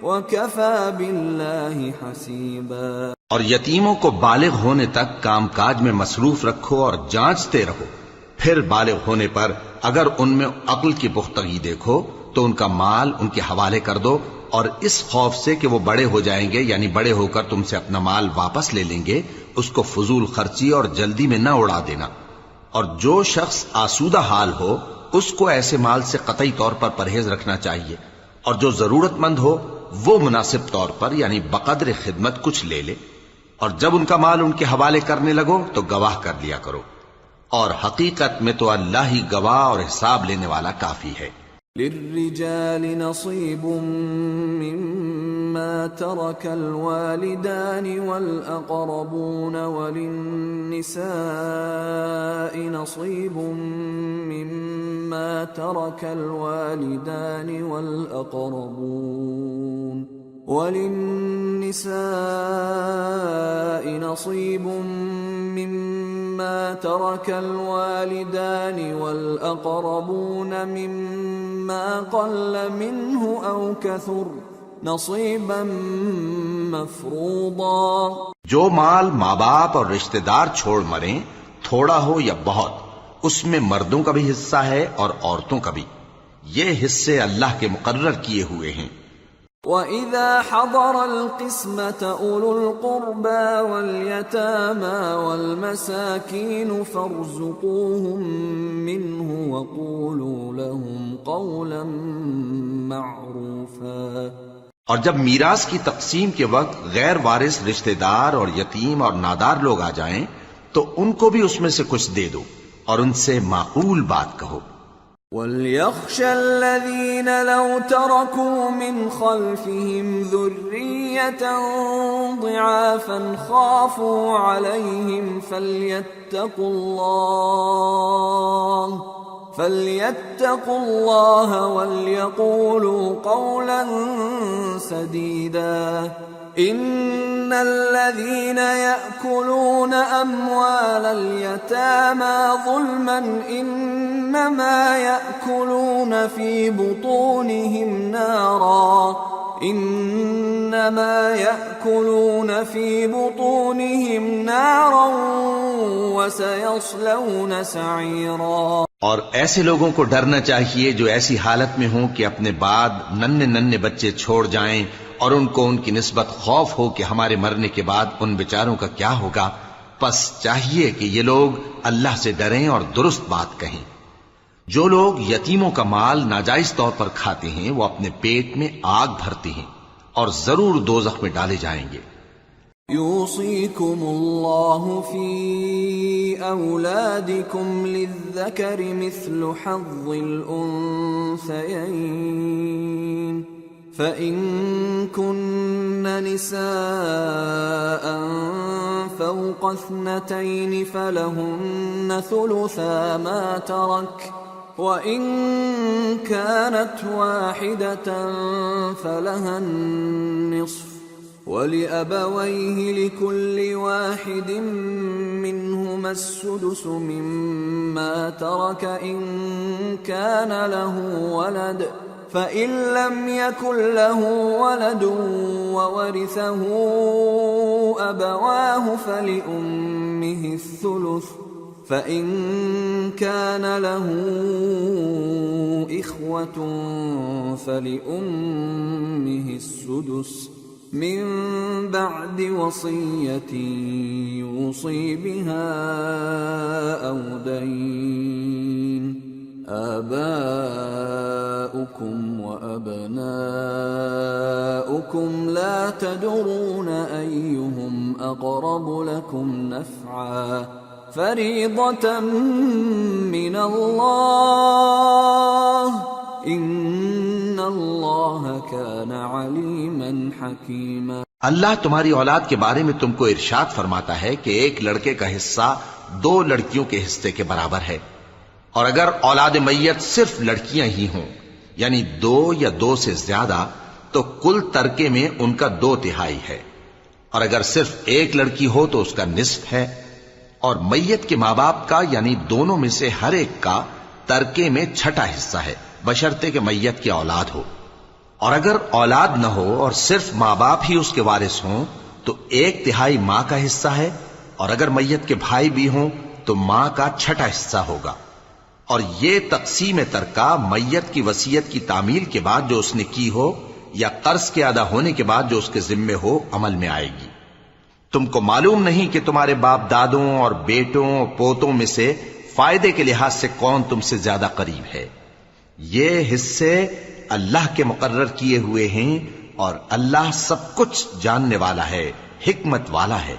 وَكَفَى بِاللَّهِ حَسِيبًا۔ اور یتیموں کو بالغ ہونے تک کام کاج میں مصروف رکھو اور جانچتے رہو، پھر بالغ ہونے پر اگر ان میں عقل کی پختگی دیکھو تو ان کا مال ان کے حوالے کر دو اور اس خوف سے کہ وہ بڑے ہو جائیں گے، یعنی بڑے ہو کر تم سے اپنا مال واپس لے لیں گے، اس کو فضول خرچی اور جلدی میں نہ اڑا دینا۔ اور جو شخص آسودہ حال ہو اس کو ایسے مال سے قطعی طور پر پرہیز رکھنا چاہیے، اور جو ضرورت مند ہو وہ مناسب طور پر یعنی بقدر خدمت کچھ لے لے، اور جب ان کا مال ان کے حوالے کرنے لگو تو گواہ کر لیا کرو، اور حقیقت میں تو اللہ ہی گواہ اور حساب لینے والا کافی ہے۔ للرجال نصيب مما ترك الوالدان والأقربون وللنساء نصيب مما ترك الوالدان والأقربون مما قل منه أو كثر نصيبا مفروضا۔ جو مال ماں باپ اور رشتہ دار چھوڑ مریں، تھوڑا ہو یا بہت، اس میں مردوں کا بھی حصہ ہے اور عورتوں کا بھی، یہ حصے اللہ کے مقرر کیے ہوئے ہیں۔ وَإِذَا حَضَرَ الْقِسْمَةَ أُولُو الْقُرْبَى وَالْيَتَامَى وَالْمَسَاكِينُ فَارْزُقُوهُم مِّنْهُ وَقُولُوا لَهُمْ قَوْلًا مَّعْرُوفًا۔ اور جب میراث کی تقسیم کے وقت غیر وارث رشتہ دار اور یتیم اور نادار لوگ آ جائیں تو ان کو بھی اس میں سے کچھ دے دو اور ان سے معقول بات کہو۔ وَلْيَخْشَ الَّذِينَ لَوْ تَرَكُوا مِنْ خَلْفِهِمْ ذُرِّيَّةً ضِعَافًا خَافُوا عَلَيْهِمْ فَلْيَتَّقُوا اللَّهَ وَلْيَقُولُوا قَوْلًا سَدِيدًا۔ إِنَّ الَّذِينَ يَأْكُلُونَ أَمْوَالَ الْيَتَامَى ظُلْمًا إِنَّمَا يَأْكُلُونَ فِي بُطُونِهِمْ نَارًا وَسَيَصْلَوْنَ سَعِيرًا۔ اور ایسے لوگوں کو ڈرنا چاہیے جو ایسی حالت میں ہوں کہ اپنے بعد ننھے بچے چھوڑ جائیں اور ان کو ان کی نسبت خوف ہو کہ ہمارے مرنے کے بعد ان بیچاروں کا کیا ہوگا، پس چاہیے کہ یہ لوگ اللہ سے ڈریں اور درست بات کہیں۔ جو لوگ یتیموں کا مال ناجائز طور پر کھاتے ہیں وہ اپنے پیٹ میں آگ بھرتے ہیں اور ضرور دوزخ میں ڈالے جائیں گے۔ يوصيكم الله في أولادكم للذكر مثل حظ الأنثيين، فإن كن نساء فوق 2 فلهن ثلثا ما ترك، وإن كانت واحدة فلها النصف، وَلِأَبَوَيْهِ لِكُلِّ وَاحِدٍ مِّنْهُمَا السُّدُسُ مِمَّا تَرَكَ إِن كَانَ لَهُ وَلَدٌ، فَإِن لَّمْ يَكُن لَّهُ وَلَدٌ وَوَرِثَهُ أَبَوَاهُ فَلِأُمِّهِ الثُّلُثُ، فَإِن كَانَ لَهُ إِخْوَةٌ فَلِأُمِّهِ السُّدُسُ من بعد وصية يوصي بها أو دين، آباؤكم وأبناؤكم لا تدرون أيهم أقرب لكم نفعا، فريضة من الله، ان اللہ کان علیما حکیما۔ اللہ تمہاری اولاد کے بارے میں تم کو ارشاد فرماتا ہے کہ ایک لڑکے کا حصہ 2 لڑکیوں کے حصے کے برابر ہے، اور اگر اولاد میت صرف لڑکیاں ہی ہوں یعنی 2 یا 2 سے زیادہ تو کل ترکے میں ان کا 2/3 ہے، اور اگر صرف ایک لڑکی ہو تو اس کا نصف ہے، اور میت کے ماں باپ کا یعنی دونوں میں سے ہر ایک کا ترکے میں 6واں حصہ ہے، بشرطے کہ میت کی اولاد ہو، اور اگر اولاد نہ ہو اور صرف ماں باپ ہی اس کے وارث ہوں تو 1/3 ماں کا حصہ ہے، اور اگر میت کے بھائی بھی ہوں تو ماں کا 6واں حصہ ہوگا۔ اور یہ تقسیم ترکہ میت کی وصیت کی تعمیل کے بعد جو اس نے کی ہو یا قرض کے ادا ہونے کے بعد جو اس کے ذمے ہو عمل میں آئے گی۔ تم کو معلوم نہیں کہ تمہارے باپ دادوں اور بیٹوں اور پوتوں میں سے فائدے کے لحاظ سے کون تم سے زیادہ قریب ہے؟ یہ حصے اللہ کے مقرر کیے ہوئے ہیں اور اللہ سب کچھ جاننے والا ہے، حکمت والا ہے۔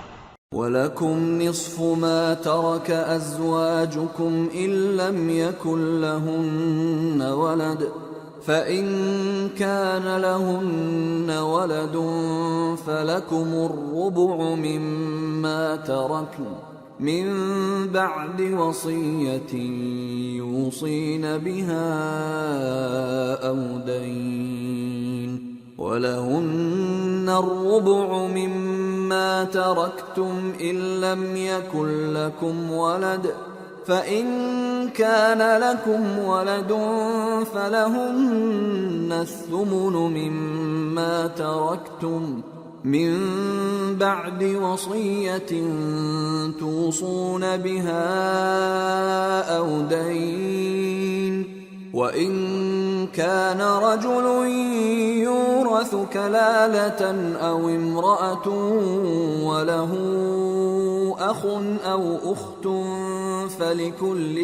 وَلَكُمْ نِصْفُ مَا تَرَكَ أَزْوَاجُكُمْ إِن لَّمْ يَكُن لَّهُنَّ وَلَدٌ فَإِن كَانَ لَهُنَّ وَلَدٌ فَلَكُمُ الرُّبُعُ مِمَّا تَرَكْنَ من بعد وصية يوصين بها أو دين ولهن الربع مما تركتم إن لم يكن لكم ولد فإن كان لكم ولد فلهن الثمن مما تركتم من بعد وصية توصون بها أو دين وإن كان رجل يورث كلالة أو امرأة وله أخ أو أخت فلكل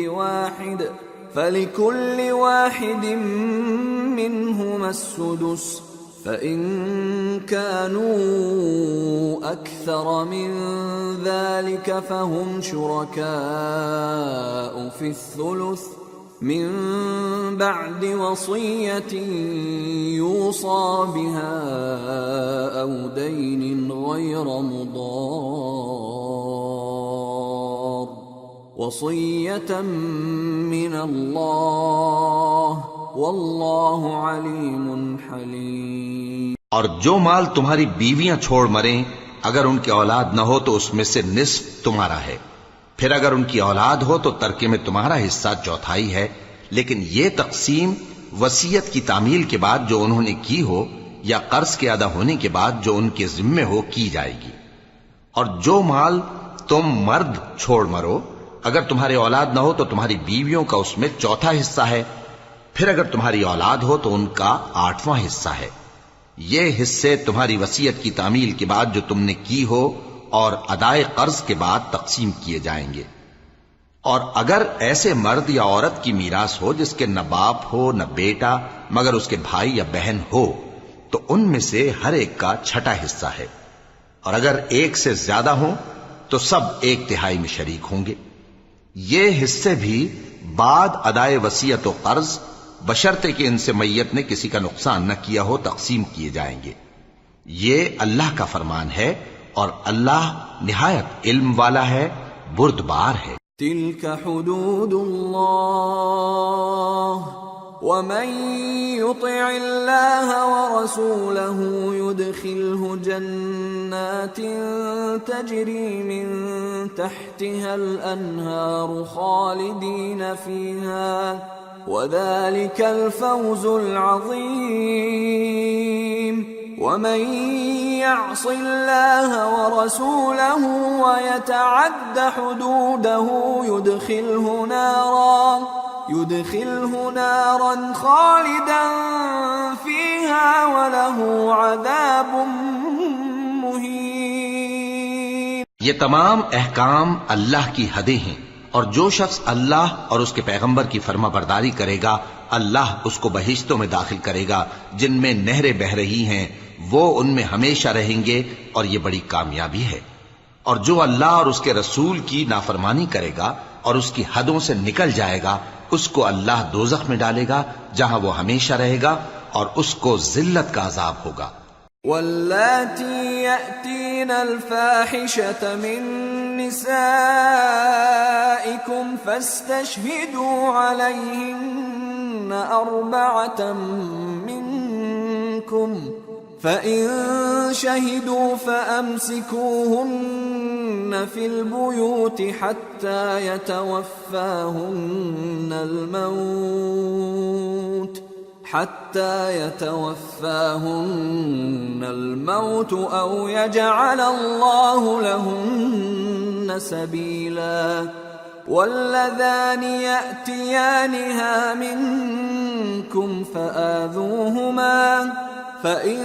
واحد منهما السدس فإن كانوا أكثر من ذلك فهم شركاء في الثلث من بعد وصية يوصى بها أو دين غير مضار وصية من الله واللہ علیم حلیم۔ اور جو مال تمہاری بیویاں چھوڑ مریں اگر ان کی اولاد نہ ہو تو اس میں سے نصف تمہارا ہے، پھر اگر ان کی اولاد ہو تو ترکے میں تمہارا حصہ چوتھائی ہے، لیکن یہ تقسیم وصیت کی تعمیل کے بعد جو انہوں نے کی ہو یا قرض کے ادا ہونے کے بعد جو ان کے ذمے ہو کی جائے گی۔ اور جو مال تم مرد چھوڑ مرو اگر تمہاری اولاد نہ ہو تو تمہاری بیویوں کا اس میں چوتھا حصہ ہے، پھر اگر تمہاری اولاد ہو تو ان کا 8واں حصہ ہے۔ یہ حصے تمہاری وصیت کی تعمیل کے بعد جو تم نے کی ہو اور ادائے قرض کے بعد تقسیم کیے جائیں گے۔ اور اگر ایسے مرد یا عورت کی میراث ہو جس کے نہ باپ ہو نہ بیٹا مگر اس کے بھائی یا بہن ہو تو ان میں سے ہر ایک کا چھٹا حصہ ہے، اور اگر ایک سے زیادہ ہوں تو سب 1/3 میں شریک ہوں گے۔ یہ حصے بھی بعد ادائے وصیت و قرض بشرطے کہ ان سے میت نے کسی کا نقصان نہ کیا ہو تقسیم کیے جائیں گے۔ یہ اللہ کا فرمان ہے اور اللہ نہایت علم والا ہے، بردبار ہے۔ تلك حدود اللہ ومن يطع الله ورسوله يدخله جنات تجري من تحتها الأنهار خالدين فيها وذلك الفوز العظيم ومن يعص الله ورسوله ويتعد حدوده يدخله نارا خالدا فيها وله عذاب مهين۔ یہ تمام احکام اللہ کی حدیں ہیں، اور جو شخص اللہ اور اس کے پیغمبر کی فرما برداری کرے گا اللہ اس کو بہشتوں میں داخل کرے گا جن میں نہریں بہ رہی ہیں، وہ ان میں ہمیشہ رہیں گے، اور یہ بڑی کامیابی ہے۔ اور جو اللہ اور اس کے رسول کی نافرمانی کرے گا اور اس کی حدوں سے نکل جائے گا اس کو اللہ دوزخ میں ڈالے گا جہاں وہ ہمیشہ رہے گا، اور اس کو ذلت کا عذاب ہوگا۔ واللاتی یأتین الفاحشة من نسائکم فاستشہدوا علیہن 4 منکم فَإِن شَهِدُوا فَأَمْسِكُوهُنَّ فِي الْبُيُوتِ حَتَّى يَتَوَفَّاهُنَّ الْمَوْتُ أَوْ يَجْعَلَ اللَّهُ لَهُنَّ سَبِيلًا وَاللَّذَانِ يَأْتِيَانِهَا مِنكُمْ فَآذُوهُمَا فإن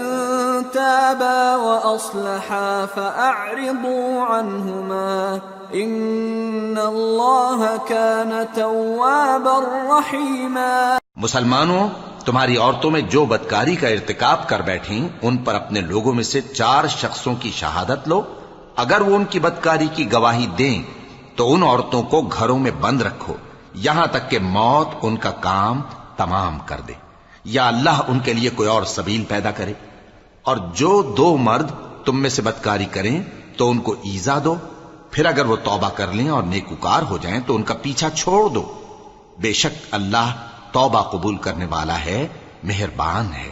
تابا وأصلحا فأعرضوا عنهما إن الله كان توابا رحيما۔ مسلمانوں، تمہاری عورتوں میں جو بدکاری کا ارتکاب کر بیٹھیں ان پر اپنے لوگوں میں سے 4 شخصوں کی شہادت لو۔ اگر وہ ان کی بدکاری کی گواہی دیں تو ان عورتوں کو گھروں میں بند رکھو یہاں تک کہ موت ان کا کام تمام کر دے یا اللہ ان کے لیے کوئی اور سبیل پیدا کرے۔ اور جو 2 مرد تم میں سے بدکاری کریں تو ان کو ایذا دو، پھر اگر وہ توبہ کر لیں اور نیکوکار ہو جائیں تو ان کا پیچھا چھوڑ دو، بے شک اللہ توبہ قبول کرنے والا ہے، مہربان ہے۔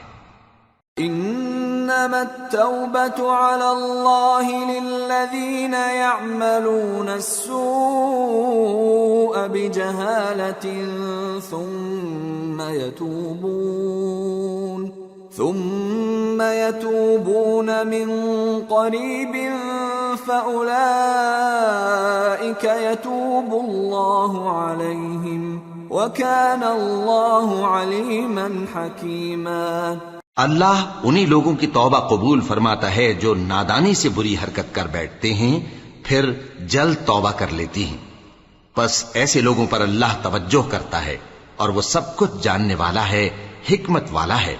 انما التوبة على الله للذين يعملون السوء بجهالة ثم يتوبون من قريب فأولئك يتوب الله عليهم وَكَانَ اللَّهُ عَلِيمًا حَكِيمًا۔ اللہ انہی لوگوں کی توبہ قبول فرماتا ہے جو نادانی سے بری حرکت کر بیٹھتے ہیں پھر جلد توبہ کر لیتی ہیں، پس ایسے لوگوں پر اللہ توجہ کرتا ہے اور وہ سب کچھ جاننے والا ہے، حکمت والا ہے۔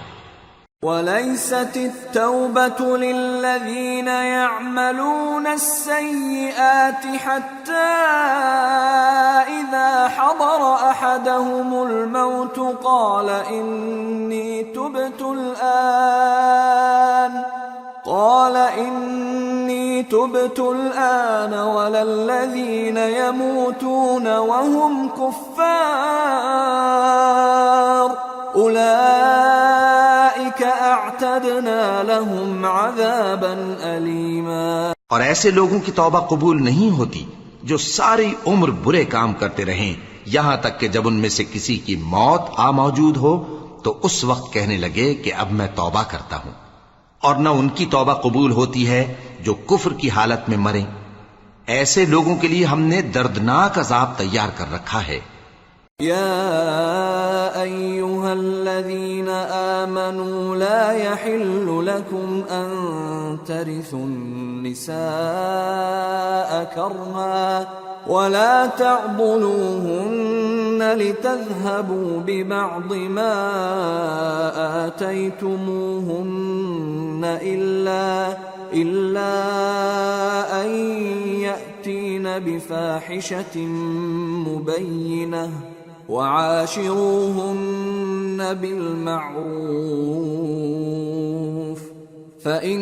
وَلَيْسَتِ التَّوْبَةُ لِلَّذِينَ يَعْمَلُونَ السَّيِّئَاتِ حَتَّى إِذَا حَضَرَ أَحَدَهُمُ الْمَوْتُ قَالَ إِنِّي تُبْتُ الْآنَ وَلَا الَّذِينَ يَمُوتُونَ وَهُمْ كُفَّارٌ أُولَئِكَ أَعْتَدْنَا لَهُمْ عَذَابًا أَلِيمًا۔ اور ایسے لوگوں کی توبہ قبول نہیں ہوتی جو ساری عمر برے کام کرتے رہیں یہاں تک کہ جب ان میں سے کسی کی موت آ موجود ہو تو اس وقت کہنے لگے کہ اب میں توبہ کرتا ہوں، اور نہ ان کی توبہ قبول ہوتی ہے جو کفر کی حالت میں مریں۔ ایسے لوگوں کے لیے ہم نے دردناک عذاب تیار کر رکھا ہے۔ يا أيها الذين آمنوا لا يحل لكم أن ترثوا النساء كرها ولا تعضلوهن لتذهبوا ببعض ما آتيتموهن إلا أن يأتين بفاحشة مبينة وعاشروهن بالمعروف فإن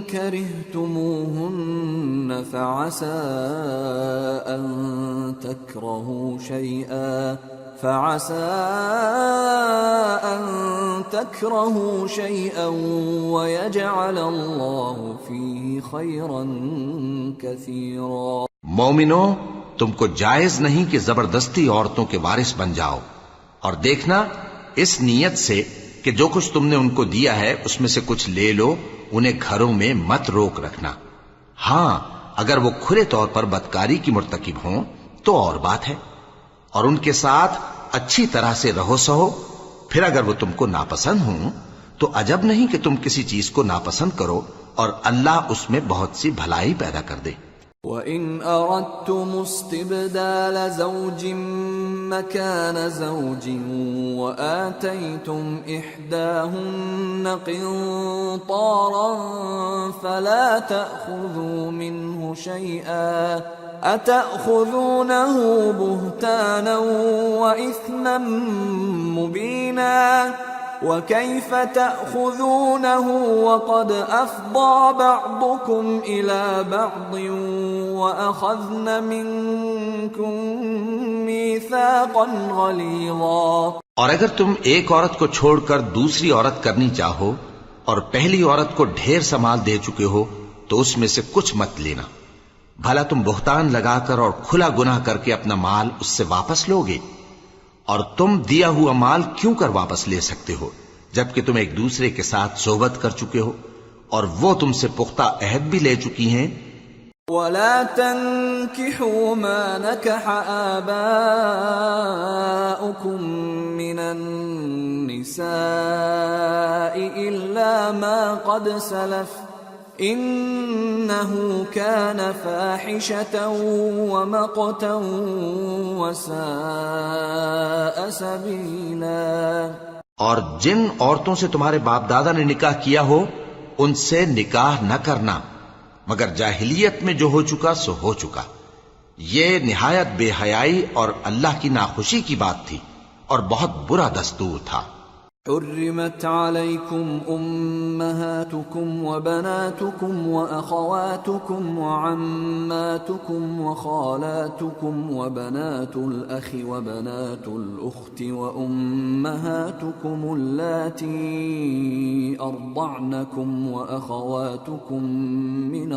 كرهتموهن فعسى أن تكرهوا شيئا ويجعل الله فيه خيرا كثيرا۔ مومنو، تم کو جائز نہیں کہ زبردستی عورتوں کے وارث بن جاؤ، اور دیکھنا اس نیت سے کہ جو کچھ تم نے ان کو دیا ہے اس میں سے کچھ لے لو، انہیں گھروں میں مت روک رکھنا۔ ہاں، اگر وہ کھلے طور پر بدکاری کی مرتکب ہوں تو اور بات ہے، اور ان کے ساتھ اچھی طرح سے رہو سہو۔ پھر اگر وہ تم کو ناپسند ہوں تو عجب نہیں کہ تم کسی چیز کو ناپسند کرو، اور اللہ اس میں بہت سی بھلائی پیدا کر دے۔ وَإِنْ أَرَدْتُمُ اسْتِبْدَالَ زَوْجٍ مَّكَانَ زَوْجٍ وَآتَيْتُمْ إِحْدَاهُنَّ قِنطَارًا فَلَا تَأْخُذُوا مِنْهُ شَيْئًا أَتَأْخُذُونَهُ بُهْتَانًا وَإِثْمًا مُّبِينًا وَكَيْفَ تَأْخُذُونَهُ وَقَدْ أَفْضَىٰ بَعْضُكُمْ إِلَىٰ بَعْضٍ وَأَخَذْنَ مِنكُم مِّيثَاقًا غَلِيظًا۔ اور اگر تم ایک عورت کو چھوڑ کر دوسری عورت کرنی چاہو اور پہلی عورت کو ڈھیر سا مال دے چکے ہو تو اس میں سے کچھ مت لینا، بھلا تم بہتان لگا کر اور کھلا گناہ کر کے اپنا مال اس سے واپس لوگے؟ اور تم دیا ہوا مال کیوں کر واپس لے سکتے ہو جبکہ تم ایک دوسرے کے ساتھ صحبت کر چکے ہو اور وہ تم سے پختہ عہد بھی لے چکی ہیں؟ وَلَا تَنكِحُوا مَا نَكَحَ آبَاؤُكُم من النساء إلا ما قد سلف إنه كان فاحشة ومقتا وساء سبيلا۔ اور جن عورتوں سے تمہارے باپ دادا نے نکاح کیا ہو ان سے نکاح نہ کرنا مگر جاہلیت میں جو ہو چکا سو ہو چکا، یہ نہایت بے حیائی اور اللہ کی ناخوشی کی بات تھی اور بہت برا دستور تھا۔ حرمت عليكم أمهاتكم وبناتكم وأخواتكم وعماتكم وخالاتكم وبنات الأخ وبنات الأخت وأمهاتكم اللاتي أرضعنكم وأخواتكم من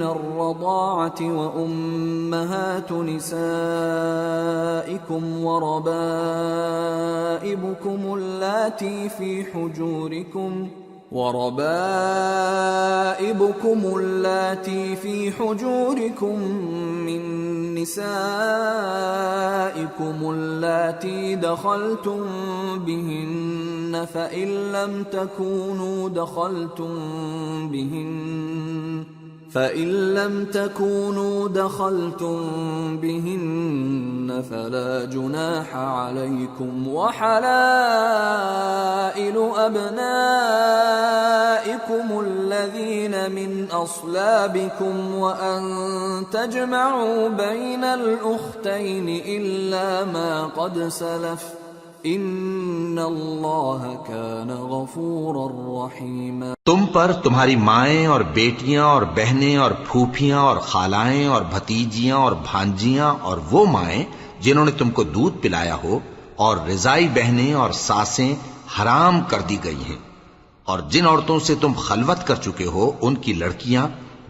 الرضاعة وأمهات نسائكم وربائبكم اللاتي في حجوركم من نسائكم اللاتي دخلتم بهن فإن لم تكونوا دخلتم بهن فلا جناح عليكم وحلائل أبنائكم الذين من أصلابكم وأن تجمعوا بين الأختين إلا ما قد سلف ان اللہ کان غفورا رحیما۔ تم پر تمہاری مائیں اور بیٹیاں اور بہنیں اور پھوپھیاں اور خالائیں اور بھتیجیاں اور بھانجیاں اور وہ مائیں جنہوں نے تم کو دودھ پلایا ہو اور رضائی بہنیں اور ساسیں حرام کر دی گئی ہیں، اور جن عورتوں سے تم خلوت کر چکے ہو ان کی لڑکیاں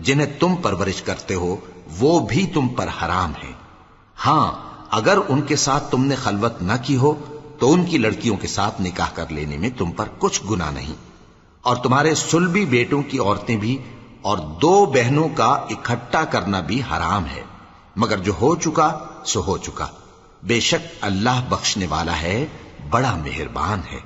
جنہیں تم پرورش کرتے ہو وہ بھی تم پر حرام ہیں۔ ہاں اگر ان کے ساتھ تم نے خلوت نہ کی ہو تو ان کی لڑکیوں کے ساتھ نکاح کر لینے میں تم پر کچھ گناہ نہیں، اور تمہارے صلبی بیٹوں کی عورتیں بھی اور دو بہنوں کا اکٹھا کرنا بھی حرام ہے، مگر جو ہو چکا سو ہو چکا، بے شک اللہ بخشنے والا ہے، بڑا مہربان ہے۔